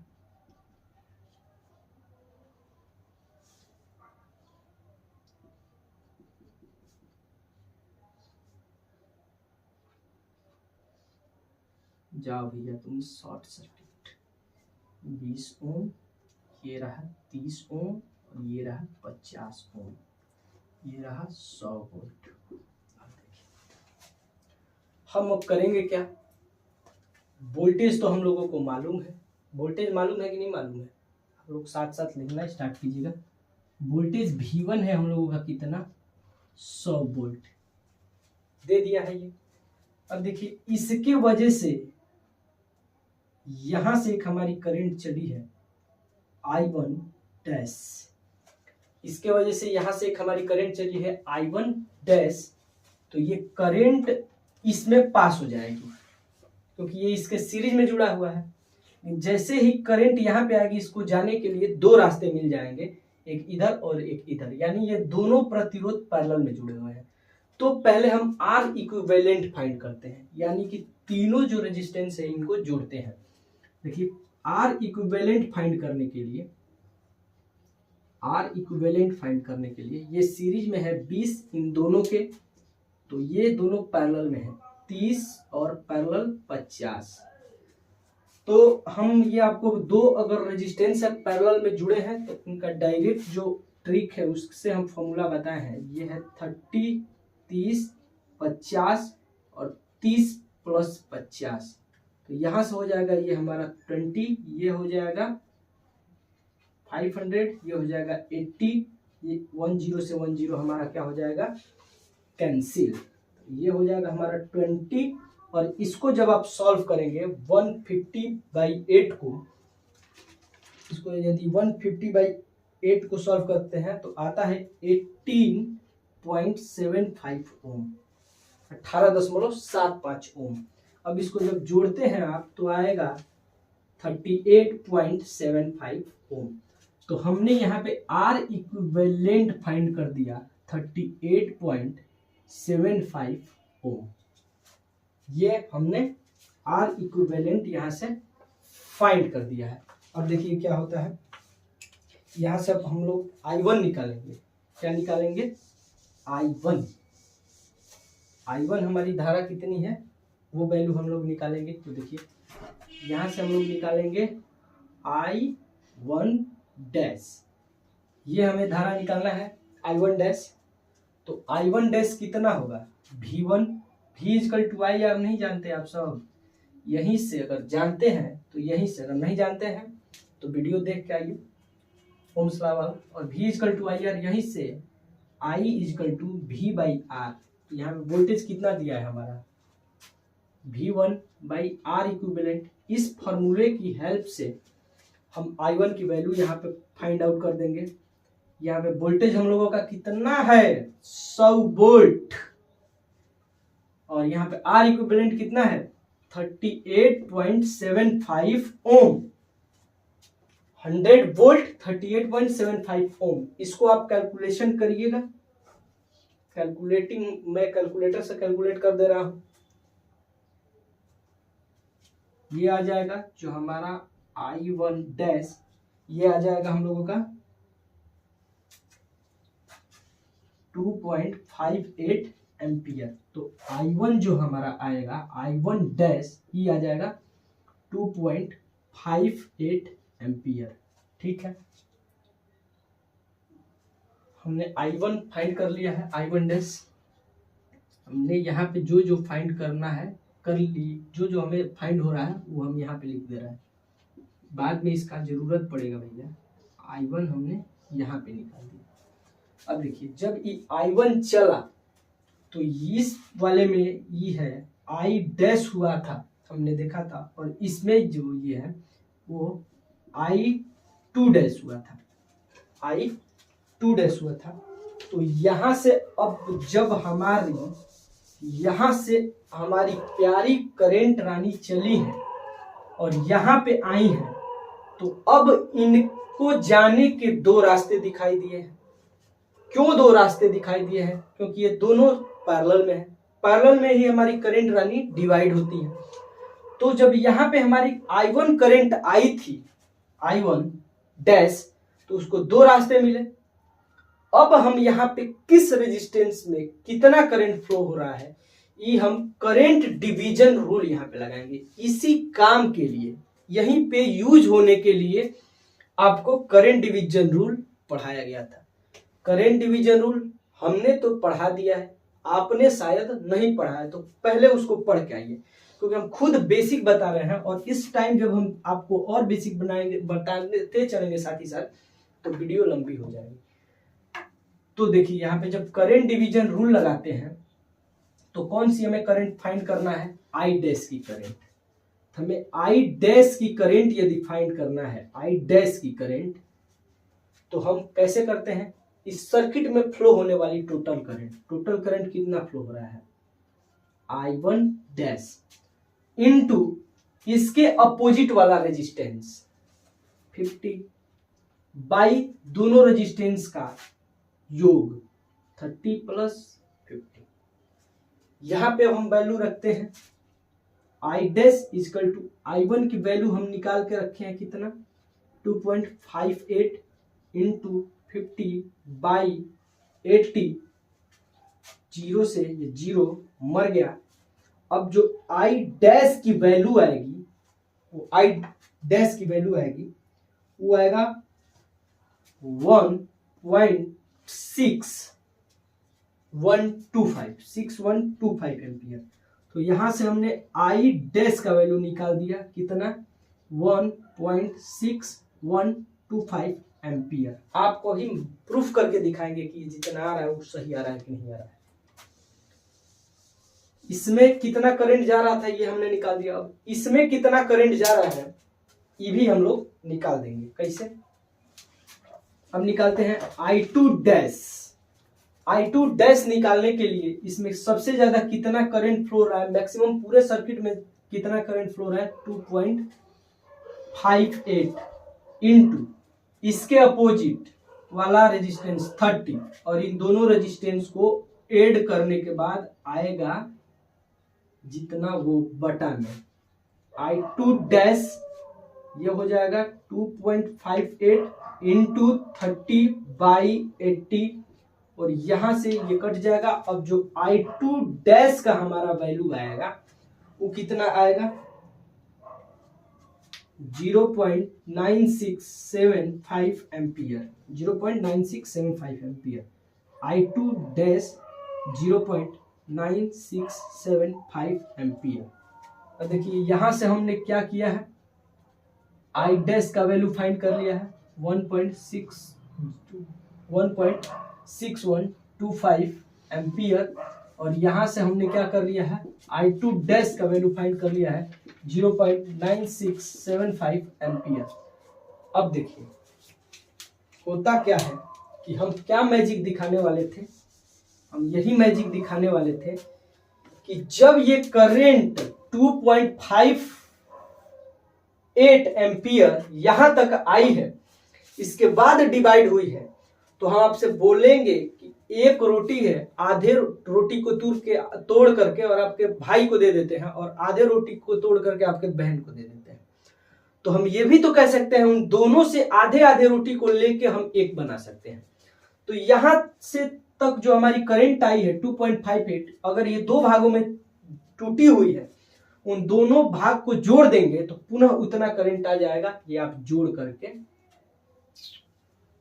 Speaker 1: जाओ भैया तुम शॉर्ट सर्किट। 20 ओम, ये रहा 30 ओम, और ये रहा 50 ओम, ये रहा 100 वोल्ट। अब देखिए हम अब करेंगे क्या, वोल्टेज तो हम लोगों को मालूम है, वोल्टेज मालूम है कि नहीं मालूम है, आप लोग साथ साथ लिखना स्टार्ट कीजिएगा। वोल्टेज V1 है हम लोगों का कितना, 100 वोल्ट दे दिया है ये। अब देखिए इसके वजह से यहां से एक हमारी करंट चली है I1 डैश, इसके वजह से यहां से एक हमारी करंट चली है I1 डैश। तो ये करंट इसमें पास हो जाएगी क्योंकि ये इसके सीरीज में जुड़ा हुआ है। जैसे ही करंट यहाँ पे आएगी, इसको जाने के लिए दो रास्ते मिल जाएंगे, एक इधर और एक इधर, यानी ये दोनों प्रतिरोध पैरेलल में जुड़े हुए हैं। तो पहले हम R इक्विवेलेंट फाइंड करते हैं, यानी कि तीनों जो रेजिस्टेंस है इनको जोड़ते हैं। देखिए R इक्विवेलेंट फाइंड करने के लिए ये सीरीज में है 20 इन दोनों के, तो ये दोनों पैरेलल में है 30 और पैरेलल 50। तो हम ये आपको दो अगर रेजिस्टेंस है पैरेलल में जुड़े हैं तो उनका डायरेक्ट जो ट्रिक है उससे हम फॉर्मूला बताए हैं, ये है 30 30 50 और 30 प्लस 50। तो यहां से हो जाएगा ये हमारा 20, ये हो जाएगा 500, ये हो जाएगा 80, ये 10 से 10 हमारा क्या हो जाएगा कैंसिल, ये हो जाएगा हमारा 20। और इसको जब आप सॉल्व करेंगे 150/8 को, इसको यदि 150/8 को सॉल्व करते हैं तो आता है 18.75 ओम, 18.75 ओम। अब इसको जब जोड़ते हैं आप तो आएगा 38.75 ओम। तो हमने यहाँ पे R इक्विवेलेंट फाइंड कर दिया 38.75 ओम। ये हमने R इक्विवेलेंट यहाँ से फाइंड कर दिया है। अब देखिए क्या होता है, यहाँ से अब हम लोग I1 निकालेंगे। क्या निकालेंगे? I1। I1 हमारी धारा कितनी है वो वैल्यू हम लोग निकालेंगे। तो देखिए यहाँ से हम लोग निकालेंगे I1 डैश, ये हमें धारा निकालना है I1 डैश। तो I1 डैश कितना होगा? V1। V इजकल टू आई आप नहीं जानते आप सब, यहीं से अगर जानते हैं तो यहीं से, अगर नहीं जानते हैं तो वीडियो देख के आइए ओम्स लॉ वाला। और V is equal to I R, यहीं से I is equal to V by R. तो यहाँ पे वोल्टेज कितना दिया है हमारा? V1 by are equivalent. इस फॉर्मूले की हेल्प से हम I1 की वैल्यू यहाँ पे फाइंड आउट कर देंगे। यहाँ पे वोल्टेज हम लोगों का कितना है? 100 वोल्ट। और यहाँ पे आर इक्विवेलेंट कितना है? 38.75 ओम। 100 वोल्ट 38.75 ओम। इसको आप कैलकुलेशन करिएगा। कैलकुलेटिंग, मैं कैलकुलेटर से कैलकुलेट कर दे रहा हूं। ये आ जाएगा जो हमारा I1 डैश, ये आ जाएगा हम लोगों का 2.58 एम्पियर। तो I1 जो हमारा आएगा, I1 डैश, ये आ जाएगा 2.58 एम्पियर। ठीक है, हमने I1 फाइंड कर लिया है, I1 डैश। हमने यहाँ पे जो जो फाइंड करना है कर ली, जो जो हमें फाइंड हो रहा है वो हम यहाँ पे लिख दे रहे हैं। बाद में इसका जरूरत पड़ेगा भैया। I1 हमने यहाँ पे निकाल दिया। अब देखिए जब ये I1 चला तो इस वाले में ये है I डैश हुआ था, हमने देखा था, और इसमें जो ये है वो I2 डैश हुआ था, I2 डैश हुआ था। तो यहाँ से अब जब हमारी यहाँ से हमारी प्यारी करेंट रानी चली है और यहाँ पे आई है, तो अब इनको जाने के दो रास्ते दिखाई दिए हैं। क्यों दो रास्ते दिखाई दिए हैं? क्योंकि ये दोनों पैरेलल में है। पैरेलल में ही हमारी करंट रानी डिवाइड होती है। तो जब यहाँ पे हमारी I1 करंट आई थी, I1 डैश, तो उसको दो रास्ते मिले। अब हम यहाँ पे किस रेजिस्टेंस में कितना करंट फ्लो हो रहा है, ये हम करंट डिवीजन रूल यहाँ पे लगाएंगे। इसी काम के लिए, यहीं पे यूज होने के लिए आपको करंट डिवीजन रूल पढ़ाया गया था। करंट डिवीजन रूल हमने तो पढ़ा दिया है, आपने शायद नहीं पढ़ा है, तो पहले उसको पढ़ के आइए, क्योंकि हम खुद बेसिक बता रहे हैं। और इस टाइम जब हम आपको और बेसिक बताते चलेंगे साथ ही साथ, तो वीडियो लंबी हो जाएगी। तो देखिए यहाँ पे जब करंट डिवीजन रूल लगाते हैं तो कौन सी हमें करंट फाइंड करना है? I डैश की करंट। हमें I डैश की करंट यदि फाइंड करना है, I डैश की करंट, तो हम कैसे करते हैं? इस सर्किट में फ्लो होने वाली टोटल करंट कितना फ्लो हो रहा है? I1 डैश इनटू इसके अपोजिट वाला रेजिस्टेंस 50 बाई दोनों रेजिस्टेंस का योग 30 प्लस 50। यहां पे हम वैल्यू रखते हैं I dash is equal to I1 की वैल्यू हम निकाल के रखे हैं कितना? 2.58 इंटू 50 बाई 80। जीरो से ये जीरो मर गया। अब जो I डैश की वैल्यू आएगी, वो I डैश की वैल्यू आएगी, वो आएगा 6125 एम्पियर। तो यहां से हमने I डैश का वैल्यू निकाल दिया कितना? 1.6125 एम्पियर। आपको ही प्रूफ करके दिखाएंगे कि जितना आ रहा है वो सही आ रहा है कि नहीं आ रहा है। इसमें कितना करंट जा रहा था ये हमने निकाल दिया। अब इसमें कितना करंट जा रहा है ये भी हम लोग निकाल देंगे। कैसे? हम निकालते हैं I2 डैश। I2 डैश निकालने के लिए इसमें सबसे ज्यादा कितना करंट फ्लो रहा है, मैक्सिमम पूरे सर्किट में कितना करंट फ्लो रहा है? 2.58 इंटू इसके अपोजिट वाला रेजिस्टेंस 30, और इन दोनों रेजिस्टेंस को ऐड करने के बाद आएगा जितना वो बटा में I2 डैश, ये हो जाएगा 2.58 इंटू 30/80 और यहां से ये कट जाएगा। अब जो I2 डैश का हमारा वैल्यू आएगा वो कितना आएगा 0.9675 ampere. 0.9675 ampere I2 dash 0.9675 ampere. अब देखिए यहां से हमने क्या किया है, I डैश का वैल्यू फाइंड कर लिया है 1.6125 एम्पियर और यहां से हमने क्या कर लिया है I2 डैश का वैल्यू फाइंड कर लिया है 0.9675 एम्पियर। अब देखिए होता क्या है कि हम क्या मैजिक दिखाने वाले थे, हम यही मैजिक दिखाने वाले थे कि जब ये करंट 2.58 एम्पियर यहां तक आई है, इसके बाद डिवाइड हुई है, तो हम आपसे बोलेंगे कि एक रोटी है, आधे रोटी को तोड़ करके और आपके भाई को दे देते हैं और आधे रोटी को तोड़ करके आपके बहन को दे देते हैं। तो हम ये भी तो कह सकते हैं उन दोनों से आधे आधे रोटी को लेके हम एक बना सकते हैं। तो यहां से तक जो हमारी करंट आई है 2.58, अगर ये दो भागों में टूटी हुई है, उन दोनों भाग को जोड़ देंगे तो पुनः उतना करंट आ जाएगा। ये आप जोड़ करके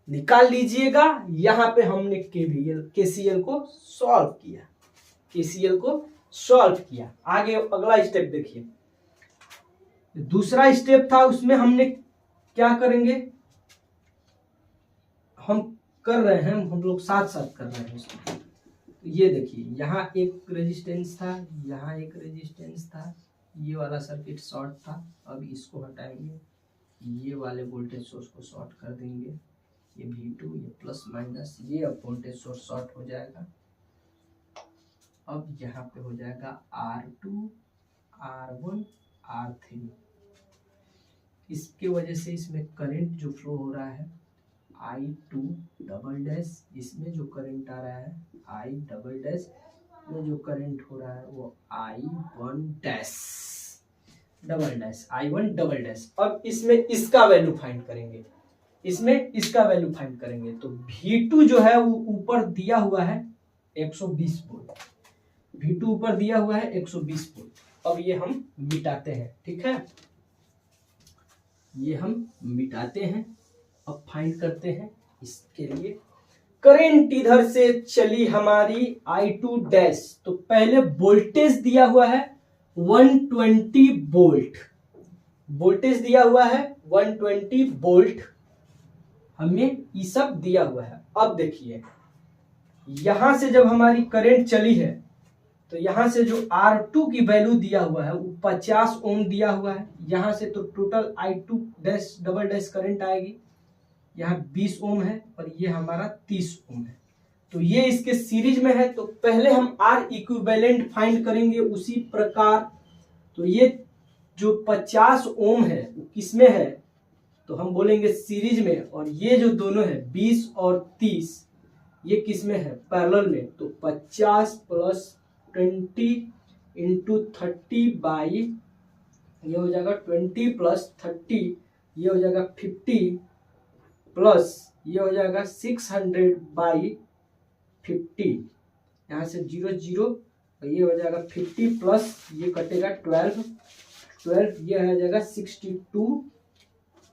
Speaker 1: निकाल लीजिएगा। यहां पे हमने केसीएल को सॉल्व किया, केसीएल को सॉल्व किया। आगे अगला स्टेप देखिए, दूसरा स्टेप था उसमें हमने क्या करेंगे, हम कर रहे हैं, हम लोग साथ साथ कर रहे हैं उसमें। ये देखिए यहाँ एक रेजिस्टेंस था, यहाँ एक रेजिस्टेंस था, ये वाला सर्किट शॉर्ट था। अब इसको हटाएंगे, ये वाले वोल्टेज सोर्स को शॉर्ट कर देंगे, ये V2, ये प्लस माइनस, ये अब वोल्टेज सोर्स शॉर्ट हो जाएगा। अब यहाँ पे हो जाएगा R2, R1, R3। इसके वजह से इसमें करंट जो फ्लो हो रहा है I2 डबल डैश, इसमें जो करंट आ रहा है I डबल डैश, में जो करंट हो रहा है वो I1 dash double dash, I1 double dash. अब इसमें इसका वैल्यू फाइंड करेंगे, इसमें इसका वैल्यू फाइंड करेंगे। तो V2 जो है वो ऊपर दिया हुआ है 120 वोल्ट, V2 ऊपर दिया हुआ है 120 वोल्ट। अब ये हम मिटाते हैं, ठीक है, ये हम मिटाते हैं। अब फाइंड करते हैं इसके लिए करंट इधर से चली हमारी I2 डैश। तो पहले वोल्टेज दिया हुआ है 120 वोल्ट, वोल्टेज दिया हुआ है 120 वोल्ट, हमें ये सब दिया हुआ है। अब देखिए यहां से जब हमारी करंट चली है तो यहां से जो R2 की वैल्यू दिया हुआ है वो 50 ओम दिया हुआ है। यहां से तो total I2 dash double dash current आएगी, यहाँ 20 ओम है और ये हमारा 30 ओम है। तो ये इसके सीरीज में है, तो पहले हम R इक्विवेलेंट फाइंड करेंगे उसी प्रकार। तो ये जो 50 ओम है वो किसमें है, तो हम बोलेंगे सीरीज में, और ये जो दोनों है 20 और 30 ये किसमें है, पैरेलल में। तो 50 प्लस 20 इंटू 30 बाई, ये हो जाएगा 20 प्लस 30, ये हो जाएगा 50 प्लस ये हो जाएगा 600 बाई 50, यहाँ से 0 0, ये हो जाएगा 50 प्लस ये कटेगा 12, ये आ जाएगा 62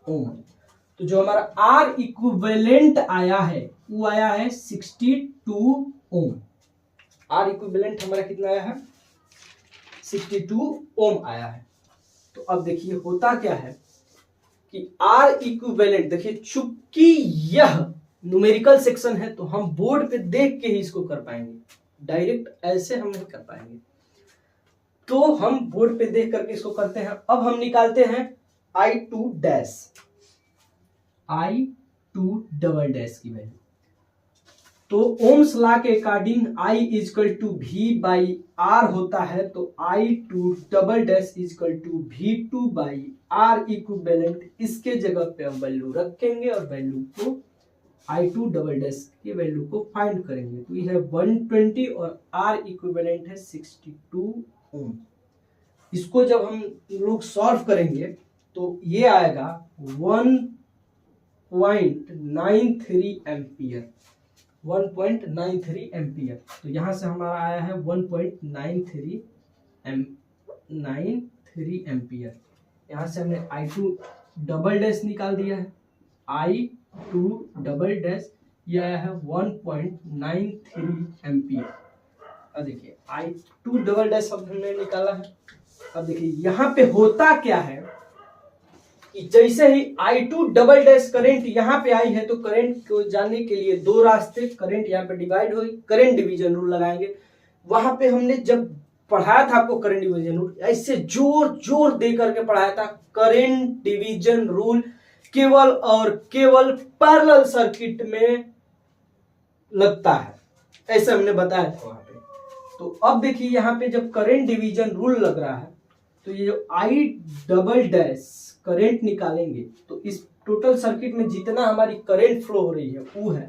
Speaker 1: ओम। तो जो हमारा R इक्विवेलेंट आया है वो आया है 62 ओम। R इक्विवेलेंट हमारा कितना आया है 62 ओम आया है। तो अब देखिए होता क्या है कि R इक्विवेलेंट, देखिए चूंकि यह न्यूमेरिकल सेक्शन है तो हम बोर्ड पे देख के ही इसको कर पाएंगे, डायरेक्ट ऐसे हम नहीं कर पाएंगे। तो हम बोर्ड पे देख करके इसको करते हैं। अब हम निकालते हैं I2 dash, I2 double dash की वैल्यू। तो ओम्स लॉ के according I is equal to V by R होता है, तो I2 double dash is equal to V2 by R equivalent. इसके जगह पे हम वैल्यू रखेंगे और वैल्यू को I2 डबल डैश की वैल्यू को फाइंड करेंगे। तो यह है 120 और R इक्विवेलेंट है 62 ओम। इसको जब हम लोग सॉल्व करेंगे तो ये आएगा 1.93 एम्पियर, 1.93 एम्पियर। तो यहाँ से हमारा आया है 1.93 एम्पियर। यहाँ से हमने I2 डबल डैश निकाल दिया है, I2 डबल डैश ये आया है 1.93 एम्पियर। अब देखिए I2 डबल डैश अब हमने निकाला है। अब देखिए यहाँ पे होता क्या है कि जैसे ही I2 डबल डैश करंट यहाँ पे आई है तो करंट को जानने के लिए दो रास्ते, करंट यहाँ पे डिवाइड होगी, करंट डिवीजन रूल लगाएंगे। वहां पे हमने जब पढ़ाया था आपको करंट डिवीजन रूल, ऐसे जोर जोर दे करके पढ़ाया था। करंट डिवीजन रूल केवल और केवल पैरेलल सर्किट में लगता है, ऐसे हमने बताया था वहां पे। तो अब देखिए यहाँ पे जब करंट डिवीजन रूल लग रहा है तो ये जो I डबल डैश करंट निकालेंगे तो इस टोटल सर्किट में जितना हमारी करंट फ्लो हो रही है वो है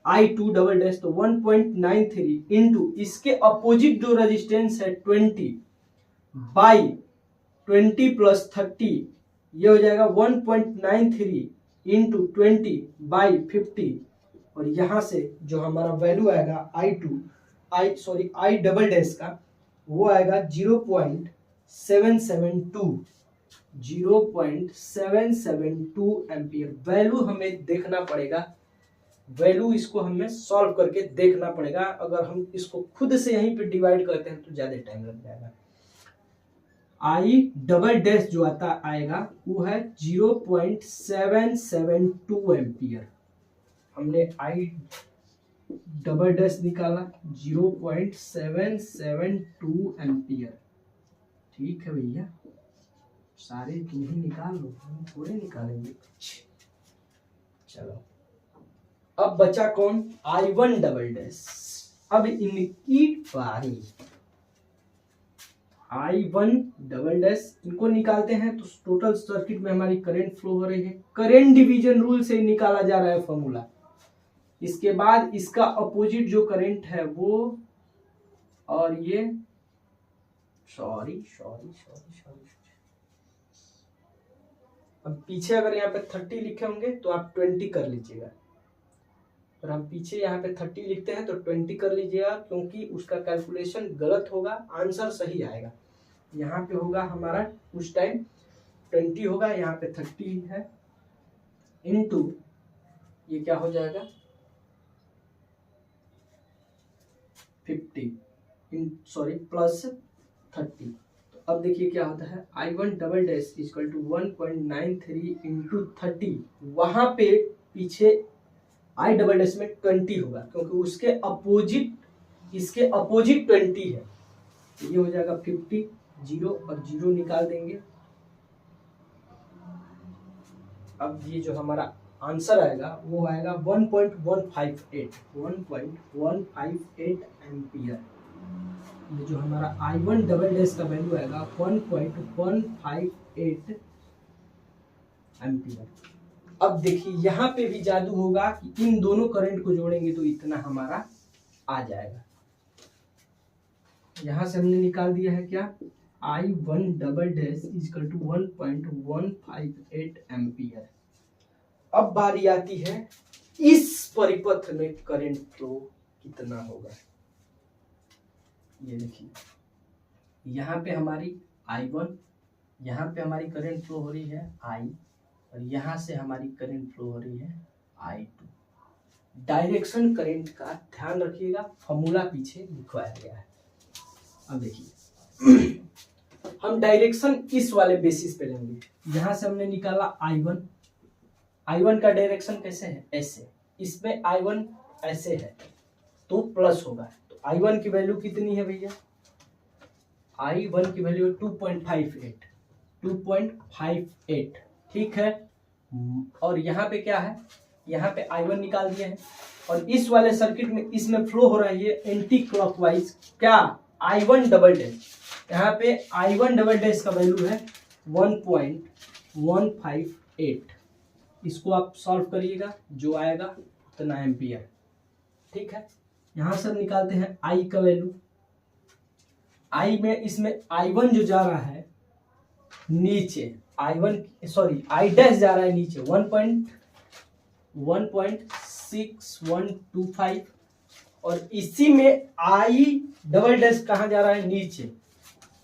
Speaker 1: I2 डबल डैश। तो 1.93 इंटू इसके अपोजिट जो रेजिस्टेंस है 20 बाई 20 प्लस 30, ये हो जाएगा 1.93 इंटू 20 बाई 50। और यहां से जो हमारा वैल्यू आएगा I डबल डैश का वो आएगा 0.772 एम्पियर। वैल्यू हमें देखना पड़ेगा, वैल्यू इसको हमें सॉल्व करके देखना पड़ेगा। अगर हम इसको खुद से यहीं पे डिवाइड करते हैं तो ज्यादा टाइम लग जाएगा। I डबल डैश जो आएगा वो है 0.772 एम्पियर। हमने I डबल डैश निकाला 0.772 एम्पियर। ठीक है भैया, सारे तुम ही निकाल लो, हम थोड़े निकालेंगे। चलो अब बचा कौन? I1 double dash. अब इनकी बारी, I1 डबल डैश इनको निकालते हैं तो टोटल सर्किट में हमारी करंट फ्लो हो रही है। करंट डिवीजन रूल से निकाला जा रहा है फॉर्मूला। इसके बाद इसका अपोजिट जो करंट है वो, और ये सॉरी अब पीछे अगर यहाँ पे 30 लिखे होंगे तो आप 20 कर लीजिएगा। और हम पीछे यहाँ पे 30 लिखते हैं तो 20 कर लीजिएगा, क्योंकि उसका कैलकुलेशन गलत होगा, आंसर सही आएगा। यहाँ पे होगा हमारा उस टाइम 20 होगा, यहाँ पे 30 है, इनटू ये क्या हो जाएगा 50 प्लस 30। तो अब देखिए क्या होता है, I1 double dash equal to 1.93 into 30। वहां पे पीछे I डबल डैश में 20 होगा, क्योंकि उसके अपोजिट, इसके अपोजिट 20 है। तो ये हो जाएगा 50, 0 और 0 निकाल देंगे। अब ये जो हमारा आंसर आएगा वो आएगा 1.158 एम्पियर। ये जो हमारा I1 डबल डैश का वैल्यू आएगा 1.158 एम्पियर। अब देखिए यहाँ पे भी जादू होगा कि इन दोनों करंट को जोड़ेंगे तो इतना हमारा आ जाएगा। यहां से हमने निकाल दिया है क्या, I1 double dash equal to 1.158 ampere. अब बारी आती है इस परिपथ में करंट फ्लो कितना होगा। ये देखिए यहाँ पे हमारी I1, यहाँ पे हमारी करंट फ्लो हो रही है I, और यहाँ से हमारी करंट फ्लो हो रही है I2। डायरेक्शन करंट का ध्यान रखिएगा, फॉर्मूला पीछे लिखवाया गया है। अब देखिए हम डायरेक्शन इस वाले बेसिस पे लेंगे। यहाँ से हमने निकाला I1 का डायरेक्शन कैसे है, ऐसे, इसमें I1 ऐसे है तो प्लस होगा। तो I1 की वैल्यू कितनी है भैया, I1 की वैल्यू 2.58, ठीक है। और यहाँ पे क्या है, यहाँ पे I1 निकाल दिया है, और इस वाले सर्किट में इसमें फ्लो हो रही है एंटी क्लॉकवाइज क्या, I1 डबल डैश। यहाँ पे I1 डबल डैश का वैल्यू है 1.158। इसको आप सॉल्व करिएगा, जो आएगा उतना एम्पियर, ठीक है। यहां से निकालते हैं I का वैल्यू। I में इसमें I1 जो जा रहा है नीचे, I डैश जा रहा है नीचे 1.6125 और इसी में आई डबल डैश कहाँ जा रहा है, नीचे,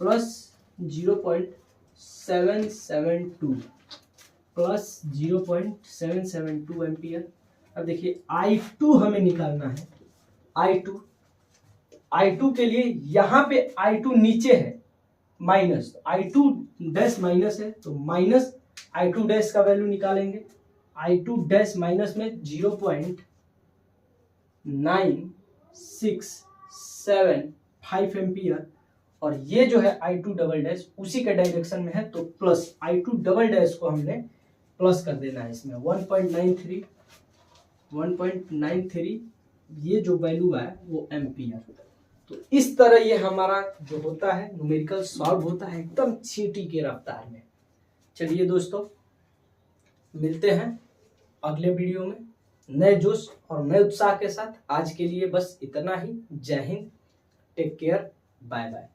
Speaker 1: प्लस 0.772 प्लस 0.772 एम्पियर। अब देखिए I2 हमें निकालना है। I2 के लिए यहाँ पे I2 नीचे है माइनस, I2 डैश माइनस है तो माइनस I2 डैश का वैल्यू निकालेंगे। I2 डैश माइनस में 0.9675 एम्पियर और ये जो है I2 डबल डैश उसी के डायरेक्शन में है तो प्लस I2 डबल डैश को हमने प्लस कर देना है इसमें 1.93 ये जो वैल्यू है वो एम्पियर। तो इस तरह ये हमारा जो होता है न्यूमेरिकल सॉल्व होता है एकदम चींटी के रफ्तार में। चलिए दोस्तों, मिलते हैं अगले वीडियो में नए जोश और नए उत्साह के साथ। आज के लिए बस इतना ही। जय हिंद, टेक केयर, बाय बाय।